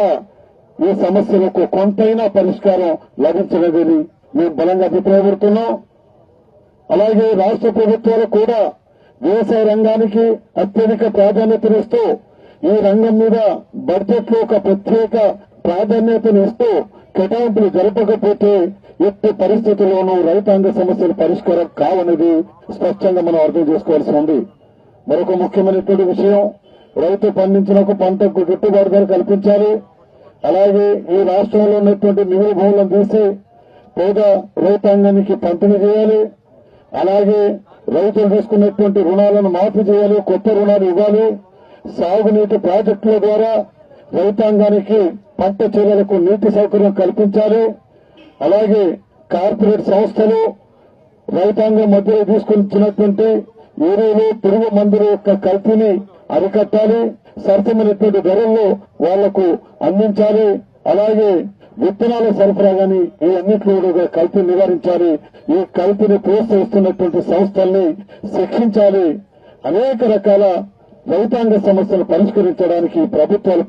ఈ సమస్యలకు కొంతైనా పరిష్కారం లభించలేదని మేము బలంగా అభిప్రాయపడుతున్నాం. అలాగే రాష్ట్ర ప్రభుత్వాలు కూడా వ్యవసాయ రంగానికి అత్యధిక ప్రాధాన్యతనిస్తూ ఈ రంగం మీద బడ్జెట్ లో ఒక ప్రత్యేక ప్రాధాన్యతను ఇస్తూ కేటాయింపులు జరపకపోతే ఎట్టి పరిస్థితుల్లోనూ రైతాంగ సమస్యలు పరిష్కారం కావనేది స్పష్టంగా మనం అర్థం చేసుకోవాల్సి ఉంది. మరొక ముఖ్యమైనటువంటి విషయం, రైతు పండించిన పంటకు గిట్టుబాటు ధర కల్పించాలి. అలాగే ఈ రాష్ట్రంలో ఉన్నటువంటి మిగులు భూములను తీసి పేద రైతాంగానికి పంపిణీ చేయాలి. అలాగే రైతులు తీసుకున్నటువంటి రుణాలను మాఫీ చేయాలి, కొత్త రుణాలు ఇవ్వాలి. సాగునీటి ప్రాజెక్టుల ద్వారా రైతాంగానికి పంట చేలకు నీటి సౌకర్యం కల్పించాలి. అలాగే కార్పొరేట్ సంస్థలు రైతాంగం మధ్యలో తీసుకొచ్చినటువంటి ఎరువులు, పురుగు మందుల యొక్క కల్తీని అరికట్టాలి. సరసమైనటువంటి ధరల్లో వాళ్లకు అందించాలి. అలాగే విత్తనాల సరఫరా గాని ఈ అన్నింటిలో కల్తీ నివారించాలి. ఈ కల్తీని ప్రోత్సహిస్తున్నటువంటి సంస్థల్ని శిక్షించాలి. అనేక రకాల రైతాంగ సమస్యలు పరిష్కరించడానికి ప్రభుత్వాలు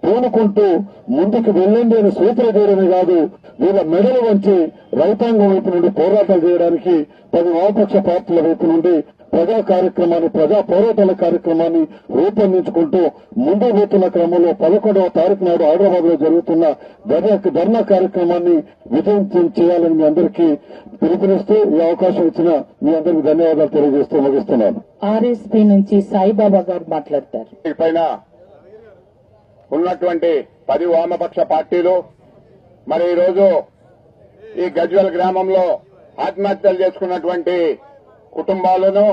పూనుకుంటూ ముందుకు వెళ్ళండి అని సూచన చేయడమే కాదు, వీళ్ళ మెడలు వంచి రైతాంగం వైపు నుండి పోరాటాలు చేయడానికి 10 వామపక్ష పార్టీల వైపు నుండి ప్రజా పోరాటాల కార్యక్రమాన్ని రూపొందించుకుంటూ ముందుకు పోతున్న క్రమంలో 11వ తారీఖు నాడు హైదరాబాద్ లో జరుగుతున్న ధర్నా కార్యక్రమాన్ని విజయం చేయాలని మీ అందరికీ పిలుపునిస్తూ ఈ అవకాశం ఇచ్చిన మీ అందరికీ ధన్యవాదాలు తెలియజేస్తూ ముగిస్తున్నాను. ఆర్ఎస్పీ నుంచి సాయిబాబా గారు మాట్లాడతారు. పైన ఉన్నటువంటి 10 వామపక్ష పార్టీలు మరి ఈరోజు ఈ గజ్వెల్ గ్రామంలో ఆత్మహత్యలు చేసుకున్నటువంటి కుటుంబాలను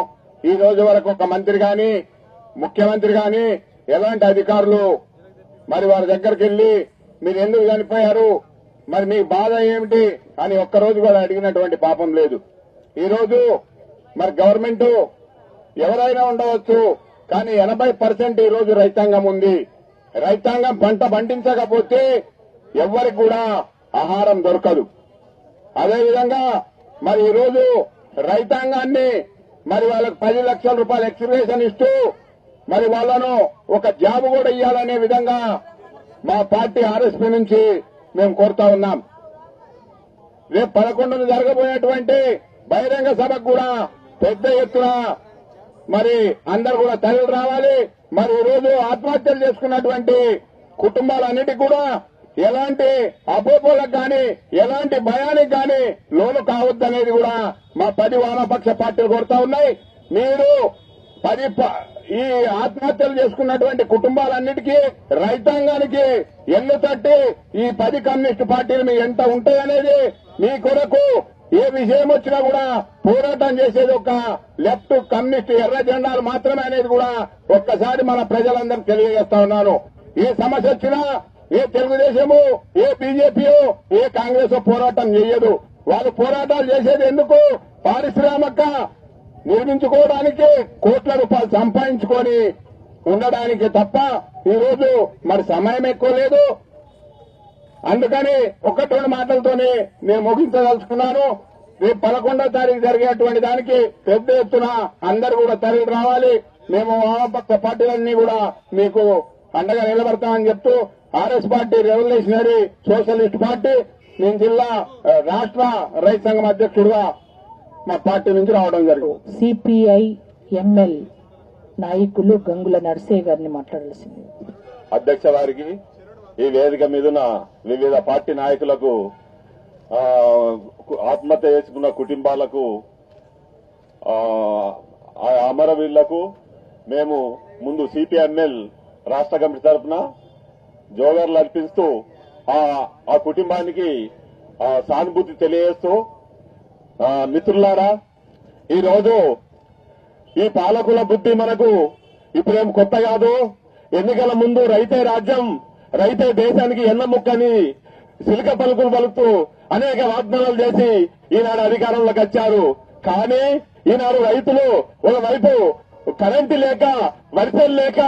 ఈ రోజు వరకు ఒక మంత్రి గాని ముఖ్యమంత్రి గాని ఎలాంటి అధికారులు మరి వారి దగ్గరికి వెళ్లి మీరు ఎందుకు చనిపోయారు, మరి మీ బాధ ఏమిటి అని ఒక్కరోజు కూడా అడిగినటువంటి పాపం లేదు. ఈ రోజు మరి గవర్నమెంట్ ఎవరైనా ఉండవచ్చు, కానీ 80% ఈ రోజు రైతాంగం ఉంది. రైతాంగం పంట పండించకపోతే ఎవ్వరికి కూడా ఆహారం దొరకదు. అదేవిధంగా మరి ఈ రోజు రైతాంగాన్ని మరి వాళ్ళకు 10 లక్షల రూపాయలు ఎక్స్గ్రేషన్ ఇస్తూ మరి వాళ్ళను ఒక జాబ్ కూడా ఇవ్వాలనే విధంగా మా పార్టీ ఆర్ఎస్పీ నుంచి మేము కోరుతా ఉన్నాం. రేపు 11న జరగబోయేటువంటి బహిరంగ సభకు కూడా పెద్ద ఎత్తున మరి అందరూ కూడా తరలి రావాలి. మరి ఈ రోజు ఆత్మహత్యలు చేసుకున్నటువంటి కుటుంబాలన్నిటికీ కూడా ఎలాంటి అపోహలకు కానీ ఎలాంటి భయానికి కానీ లోను కావద్దనేది కూడా మా 10 వామపక్ష పార్టీలు కోరుతా ఉన్నాయి. మీరు ఈ ఆత్మహత్యలు చేసుకున్నటువంటి కుటుంబాలన్నిటికీ రైతాంగానికి ఎల్లు తట్టి ఈ 10 కమ్యూనిస్టు పార్టీలు మీ ఎంత ఉంటాయనేది మీ కొరకు ఏ విషయం వచ్చినా కూడా పోరాటం చేసేది ఒక లెఫ్ట్ కమ్యూనిస్ట్ ఎర్ర జెండాలు మాత్రమే అనేది కూడా ఒక్కసారి మన ప్రజలందరికీ తెలియజేస్తా ఉన్నాను. ఏ సమస్య వచ్చినా ఏ తెలుగుదేశము, ఏ బీజేపీయో, ఏ కాంగ్రెస్ పోరాటం చేయదు. వాళ్ళు పోరాటాలు చేసేది ఎందుకు? పారిశ్రామిక నిర్మించుకోవడానికి కోట్ల రూపాయలు సంపాదించుకొని ఉండడానికి తప్ప ఈ రోజు మరి సమయం ఎక్కువ లేదు. అందుకని 1-2 మాటలతోనే నేను ముగించదలుచుకున్నాను. రేపు 11వ తారీఖు జరిగేటువంటి దానికి పెద్ద ఎత్తున అందరూ కూడా తరలి రావాలి. మేము వామపక్ష పార్టీలన్నీ కూడా మీకు అండగా నిలబడతామని చెప్తూ RS party revolutionary socialist party నేను జిల్లా రాష్ట్ర రైతు సంఘం అధ్యక్షుడుగా మా పార్టీ నుంచి రావడం జరిగింది. సిపిఐ ఎంఎల్ నాయకులు గంగుల నర్సయ్య గారిని మాట్లాడాల్సింది. అధ్యక్ష వారికి, ఈ వేదిక మీదున్న వివిధ పార్టీ నాయకులకు, ఆత్మహత్య చేసుకున్న కుటుంబాలకు, అమరవీరులకు మేము ముందు సిపిఎంఎల్ రాష్ట్ర కమిటీ తరఫున జోగర్లు అర్పిస్తూ ఆ కుటుంబానికి సానుభూతి తెలియజేస్తూ, మిత్రులారా, ఈరోజు ఈ పాలకుల బుద్ధి మనకు ఇప్పుడేం కొత్త కాదు. ఎన్నికల ముందు రైతే రాజ్యం, రైతే దేశానికి ఎన్నముక్కని సిలిక పలుకులు పలుకుతూ అనేక వాగ్దానాలు చేసి ఈనాడు అధికారంలోకి వచ్చారు. కానీ ఈనాడు రైతులు ఒకవైపు కరెంటు లేక, వర్షాలు లేక,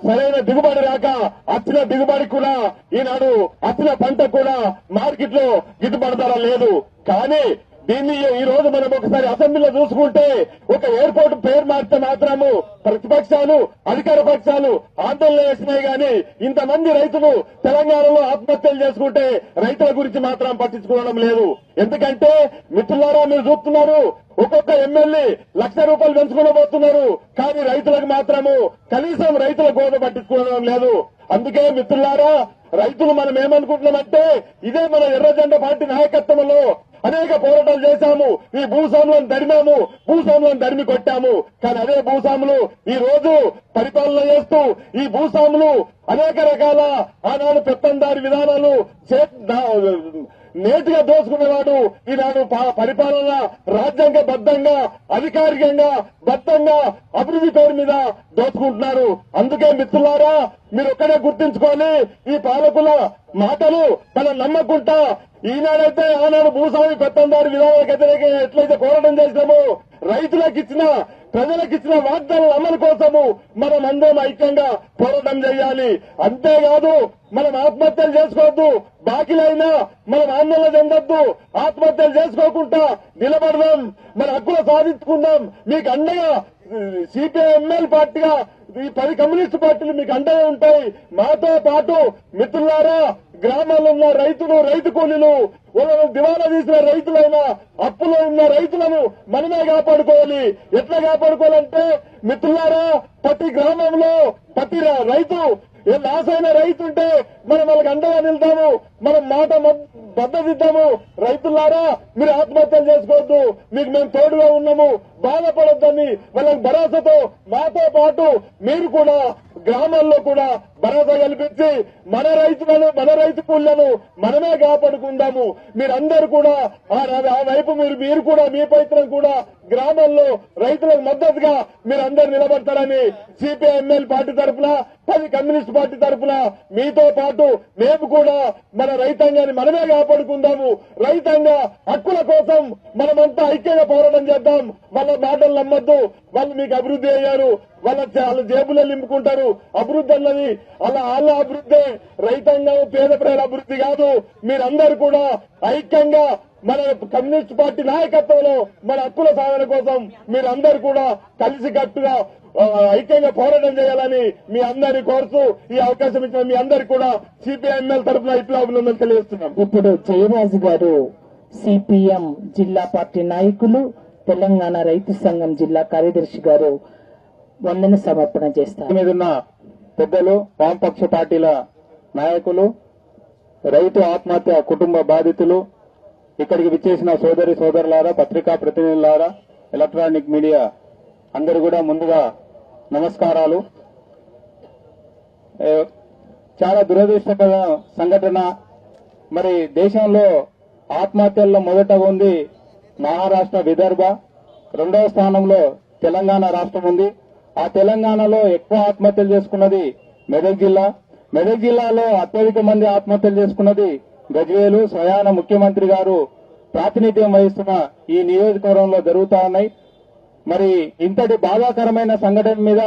సరైన దిగుబడి రాక వచ్చిన దిగుబడి కూడా ఈనాడు వచ్చిన పంట కూడా మార్కెట్ లో గిట్టుబాటు ధర లేదు. కానీ దీన్ని ఈ రోజు మనం ఒకసారి అసెంబ్లీలో చూసుకుంటే ఒక ఎయిర్పోర్ట్ పేరు మార్చితే మాత్రము ప్రతిపక్షాలు, అధికార పక్షాలు ఆందోళన చేసినాయి. గాని ఇంతమంది రైతులు తెలంగాణలో ఆత్మహత్యలు చేసుకుంటే రైతుల గురించి మాత్రం పట్టించుకోవడం లేదు. ఎందుకంటే మిత్రులారా, మీరు చూస్తున్నారు, ఒక్కొక్క ఎమ్మెల్యే ₹1,00,000 పెంచుకోబోతున్నారు. కానీ రైతులకు మాత్రము కనీసం రైతుల గోద పట్టించుకోవడం లేదు. అందుకే మిత్రులారా, రైతులు మనం ఏమనుకుంటున్నామంటే, ఇదే మన ఎర్రజెండా పార్టీ నాయకత్వంలో అనేక పోరాటాలు చేశాము. ఈ భూస్వాములను తరిమాము, భూస్వాములను తరిమి కొట్టాము. కానీ అదే భూస్వాములు ఈ రోజు పరిపాలన చేస్తూ ఈ భూస్వాములు అనేక రకాల ఆనాడు పెత్తందారి విధానాలు నేటిగా దోచుకునేవాడు ఈనాడు పరిపాలన రాజ్యాంగబద్ధంగా, అధికారికంగా, బద్ధంగా అభివృద్ధి పేరు మీద దోచుకుంటున్నారు. అందుకే మిత్రులారా, మీరు ఒక్కడే గుర్తించుకోవాలి, ఈ పాలకుల మాటలు మనం నమ్మకుంటా ఈనాడైతే ఆనాడు భూస్వామి పెత్తందారి విధానాలకు వ్యతిరేకంగా ఎట్లయితే పోరాటం చేసినామో, రైతులకు ఇచ్చిన, ప్రజలకు ఇచ్చిన వాగ్దానాల అమలు కోసము మనం అందరం ఐక్యంగా పోరాటం చేయాలి. అంతేకాదు, మనం ఆత్మహత్యలు చేసుకోవద్దు, బాకీలైనా మనం ఆందోళన చెందొద్దు, ఆత్మహత్యలు చేసుకోకుండా నిలబడదాం, మన హక్కులు సాధించుకుందాం. మీకు అండగా సిపిఐఎంఎల్ పార్టీగా ఈ 10 కమ్యూనిస్టు పార్టీలు మీకు అండగా ఉంటాయి. మాతో పాటు మిత్రులారా, గ్రామాల్లో ఉన్న రైతులు, రైతు కూలీలు, వాళ్ళను దివాలా తీసిన రైతులైనా, అప్పులో ఉన్న రైతులను మనమే కాపాడుకోవాలి. ఎట్లా కాపాడుకోవాలంటే మిత్రులారా, ప్రతి గ్రామంలో ప్రతి రైతు లాస్ అయిన రైతు ఉంటే మనం వాళ్ళకి అండగా నిలుతాము, మనం మాట బద్దదిద్దాము. రైతులారా, మీరు ఆత్మహత్యలు చేసుకోవద్దు, మీకు మేము తోడుగా ఉన్నాము, బాధపడొద్దని వాళ్ళకి భరోసాతో మాతో పాటు మీరు కూడా గ్రామాల్లో కూడా భరోసా కల్పించి మన రైతులను, మన రైతు కూలీలను మనమే కాపాడుకుందాము. మీరందరూ కూడా ఆ వైపు మీరు కూడా మీ ప్రయత్నం కూడా గ్రామాల్లో రైతులకు మద్దతుగా మీరందరూ నిలబడతారని సిపిఐఎంఎల్ పార్టీ తరఫున, 10 కమ్యూనిస్ట్ పార్టీ తరఫున మీతో పాటు మేము కూడా మన రైతాంగాన్ని మనమే కాపాడుకుందాము. రైతాంగ హక్కుల కోసం మనమంతా ఐక్యంగా పోరాటం చేద్దాం. వాళ్ళ మాటలు నమ్మద్దు. వాళ్ళు మీకు అభివృద్ధి అయ్యారు, వాళ్ళ జేబులో నింపుకుంటారు. అభివృద్ధి అన్నది వాళ్ళ అభివృద్ధి, రైతాంగం పేద ప్రజల అభివృద్ధి కాదు. మీరందరూ కూడా ఐక్యంగా మన కమ్యూనిస్ట్ పార్టీ నాయకత్వంలో మన హక్కుల సాధన కోసం మీరందరూ కూడా కలిసికట్టుగా ఐక్యంగా పోరాటం చేయాలని మీ అందరినీ కోరుతూ ఈ అవకాశం ఇచ్చిన మీ అందరికీ కూడా సిపిఐఎంఎల్ తరఫున విప్లవాభినందనలు తెలియజేస్తున్నాం. ఇప్పుడు జయరాజు గారు సిపిఎం జిల్లా పార్టీ నాయకులు, తెలంగాణ రైతు సంఘం జిల్లా కార్యదర్శి గారు వందన సమర్పణ చేస్తారు. మీదున్న పెద్దలు, వామపక్ష పార్టీల నాయకులు, రైతు ఆత్మహత్య కుటుంబ బాధితులు, ఇక్కడికి విచ్చేసిన సోదరి సోదరులారా, పత్రికా ప్రతినిధులారా, ఎలక్ట్రానిక్ మీడియా అందరూ కూడా ముందుగా నమస్కారాలు. చాలా దురదృష్టకర సంఘటన. మరి దేశంలో ఆత్మహత్యల్లో మొదటగా ఉంది మహారాష్ట్ర, విదర్భ. 2వ స్థానంలో తెలంగాణ రాష్ట్రం ఉంది. ఆ తెలంగాణలో ఎక్కువ ఆత్మహత్యలు చేసుకున్నది మెదక్ జిల్లా. మెదక్ జిల్లాలో అత్యధిక మంది ఆత్మహత్యలు చేసుకున్నది గజ్వేలు. స్వయాన ముఖ్యమంత్రి గారు ప్రాతినిధ్యం వహిస్తున్న ఈ నియోజకవర్గంలో జరుగుతా ఉన్నాయి. మరి ఇంతటి బాధాకరమైన సంఘటన మీద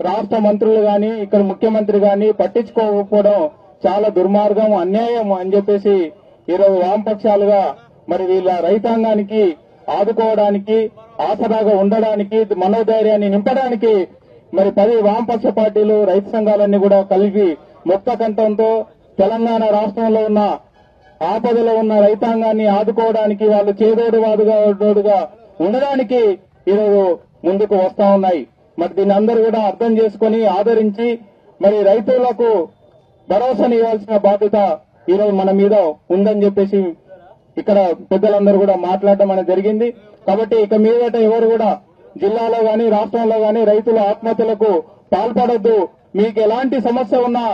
రాష్ట్ర మంత్రులు గాని, ఇక్కడ ముఖ్యమంత్రి గాని పట్టించుకోకపోవడం చాలా దుర్మార్గం, అన్యాయం అని చెప్పేసి ఈరోజు వామపక్షాలుగా మరి వీళ్ళ రైతాంగానికి ఆదుకోవడానికి, ఆసరాగా ఉండడానికి, మనోధైర్యాన్ని నింపడానికి మరి 10 వామపక్ష పార్టీలు, రైతు సంఘాలన్నీ కూడా కలిపి ముక్త కంఠంతో తెలంగాణ రాష్ట్రంలో ఉన్న ఆపదలో ఉన్న రైతాంగాన్ని ఆదుకోవడానికి, వాళ్ళు చేదోడుగా ఉండడానికి ఈరోజు ముందుకు వస్తా ఉన్నాయి. మరి దీన్ని అందరూ కూడా అర్థం చేసుకుని ఆదరించి మరి రైతులకు భరోసాని ఇవ్వాల్సిన బాధ్యత ఈరోజు మన మీద ఉందని చెప్పేసి ఇక్కడ పెద్దలందరూ కూడా మాట్లాడడం అనేది జరిగింది. కాబట్టి ఇక మీదట ఎవరు కూడా జిల్లాలో గాని, రాష్ట్రంలో గాని రైతుల ఆత్మహత్యలకు పాల్పడొద్దు. మీకు ఎలాంటి సమస్య ఉన్నా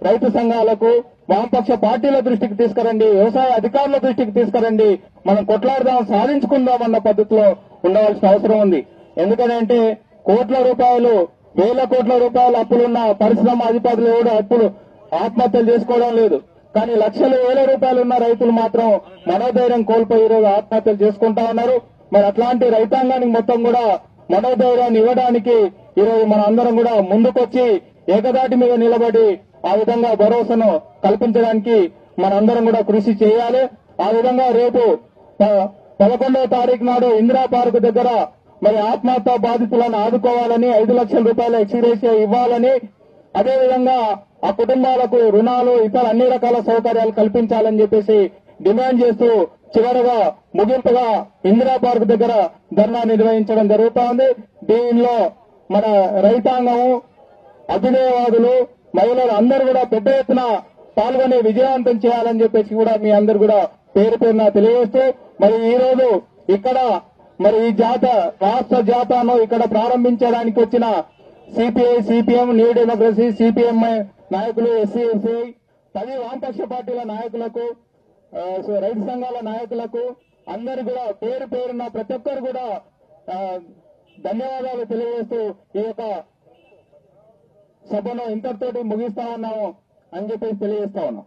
రైతు సంఘాలకు, వామపక్ష పార్టీల దృష్టికి తీసుకురండి, వ్యవసాయ అధికారుల దృష్టికి తీసుకురండి. మనం కొట్లాడదాం, సాధించుకుందాం అన్న పద్ధతిలో ఉండవలసిన అవసరం ఉంది. ఎందుకంటే కోట్ల రూపాయలు, 1000 కోట్ల రూపాయల అప్పులున్న పరిశ్రమ అధిపతులు కూడా ఆత్మహత్యలు చేసుకోవడం లేదు. కానీ లక్షలు, 1000 రూపాయలు ఉన్న రైతులు మాత్రం మనోధైర్యం కోల్పోయి ఈరోజు ఆత్మహత్యలు చేసుకుంటా ఉన్నారు. మరి అట్లాంటి రైతాంగానికి మొత్తం కూడా మనోధైర్యాన్ని ఇవ్వడానికి ఈరోజు మన అందరం కూడా ముందుకొచ్చి ఏకదాటి మీద నిలబడి ఆ విధంగా భరోసాను కల్పించడానికి మనందరం కూడా కృషి చేయాలి. ఆ విధంగా రేపు 11వ తారీఖు నాడు ఇందిరా పార్క్ దగ్గర మరి ఆత్మహత్య బాధితులను ఆదుకోవాలని, 5 లక్షల రూపాయల ఎక్స్గ్రేషియా ఇవ్వాలని, అదేవిధంగా ఆ కుటుంబాలకు రుణాలు, ఇతర అన్ని రకాల సౌకర్యాలు కల్పించాలని చెప్పేసి డిమాండ్ చేస్తూ చివరగా ముగింపుగా ఇందిరా పార్క్ దగ్గర ధర్నా నిర్వహించడం జరుగుతా ఉంది. దీనిలో మన రైతాంగము, అభినయవాదులు, మహిళలు అందరూ కూడా పెద్ద ఎత్తున పాల్గొని విజయవంతం చేయాలని చెప్పేసి కూడా మీ అందరు కూడా పేరు పేరున తెలియజేస్తూ మరి ఈ రోజు ఇక్కడ మరి ఈ రాష్ట్ర జాతాను ఇక్కడ ప్రారంభించడానికి వచ్చిన CPI, CPM, new democracy, CPM నాయకులు, ఎస్సీ, ఎస్ఐ, 10 వామపక్ష పార్టీల నాయకులకు, రైతు సంఘాల నాయకులకు అందరు కూడా పేరు పేరున ప్రతి ఒక్కరు కూడా ధన్యవాదాలు తెలియజేస్తూ ఈ యొక్క సభను ఇంతటితోటి ముగిస్తా ఉన్నాము అని చెప్పేసి తెలియజేస్తా ఉన్నాం.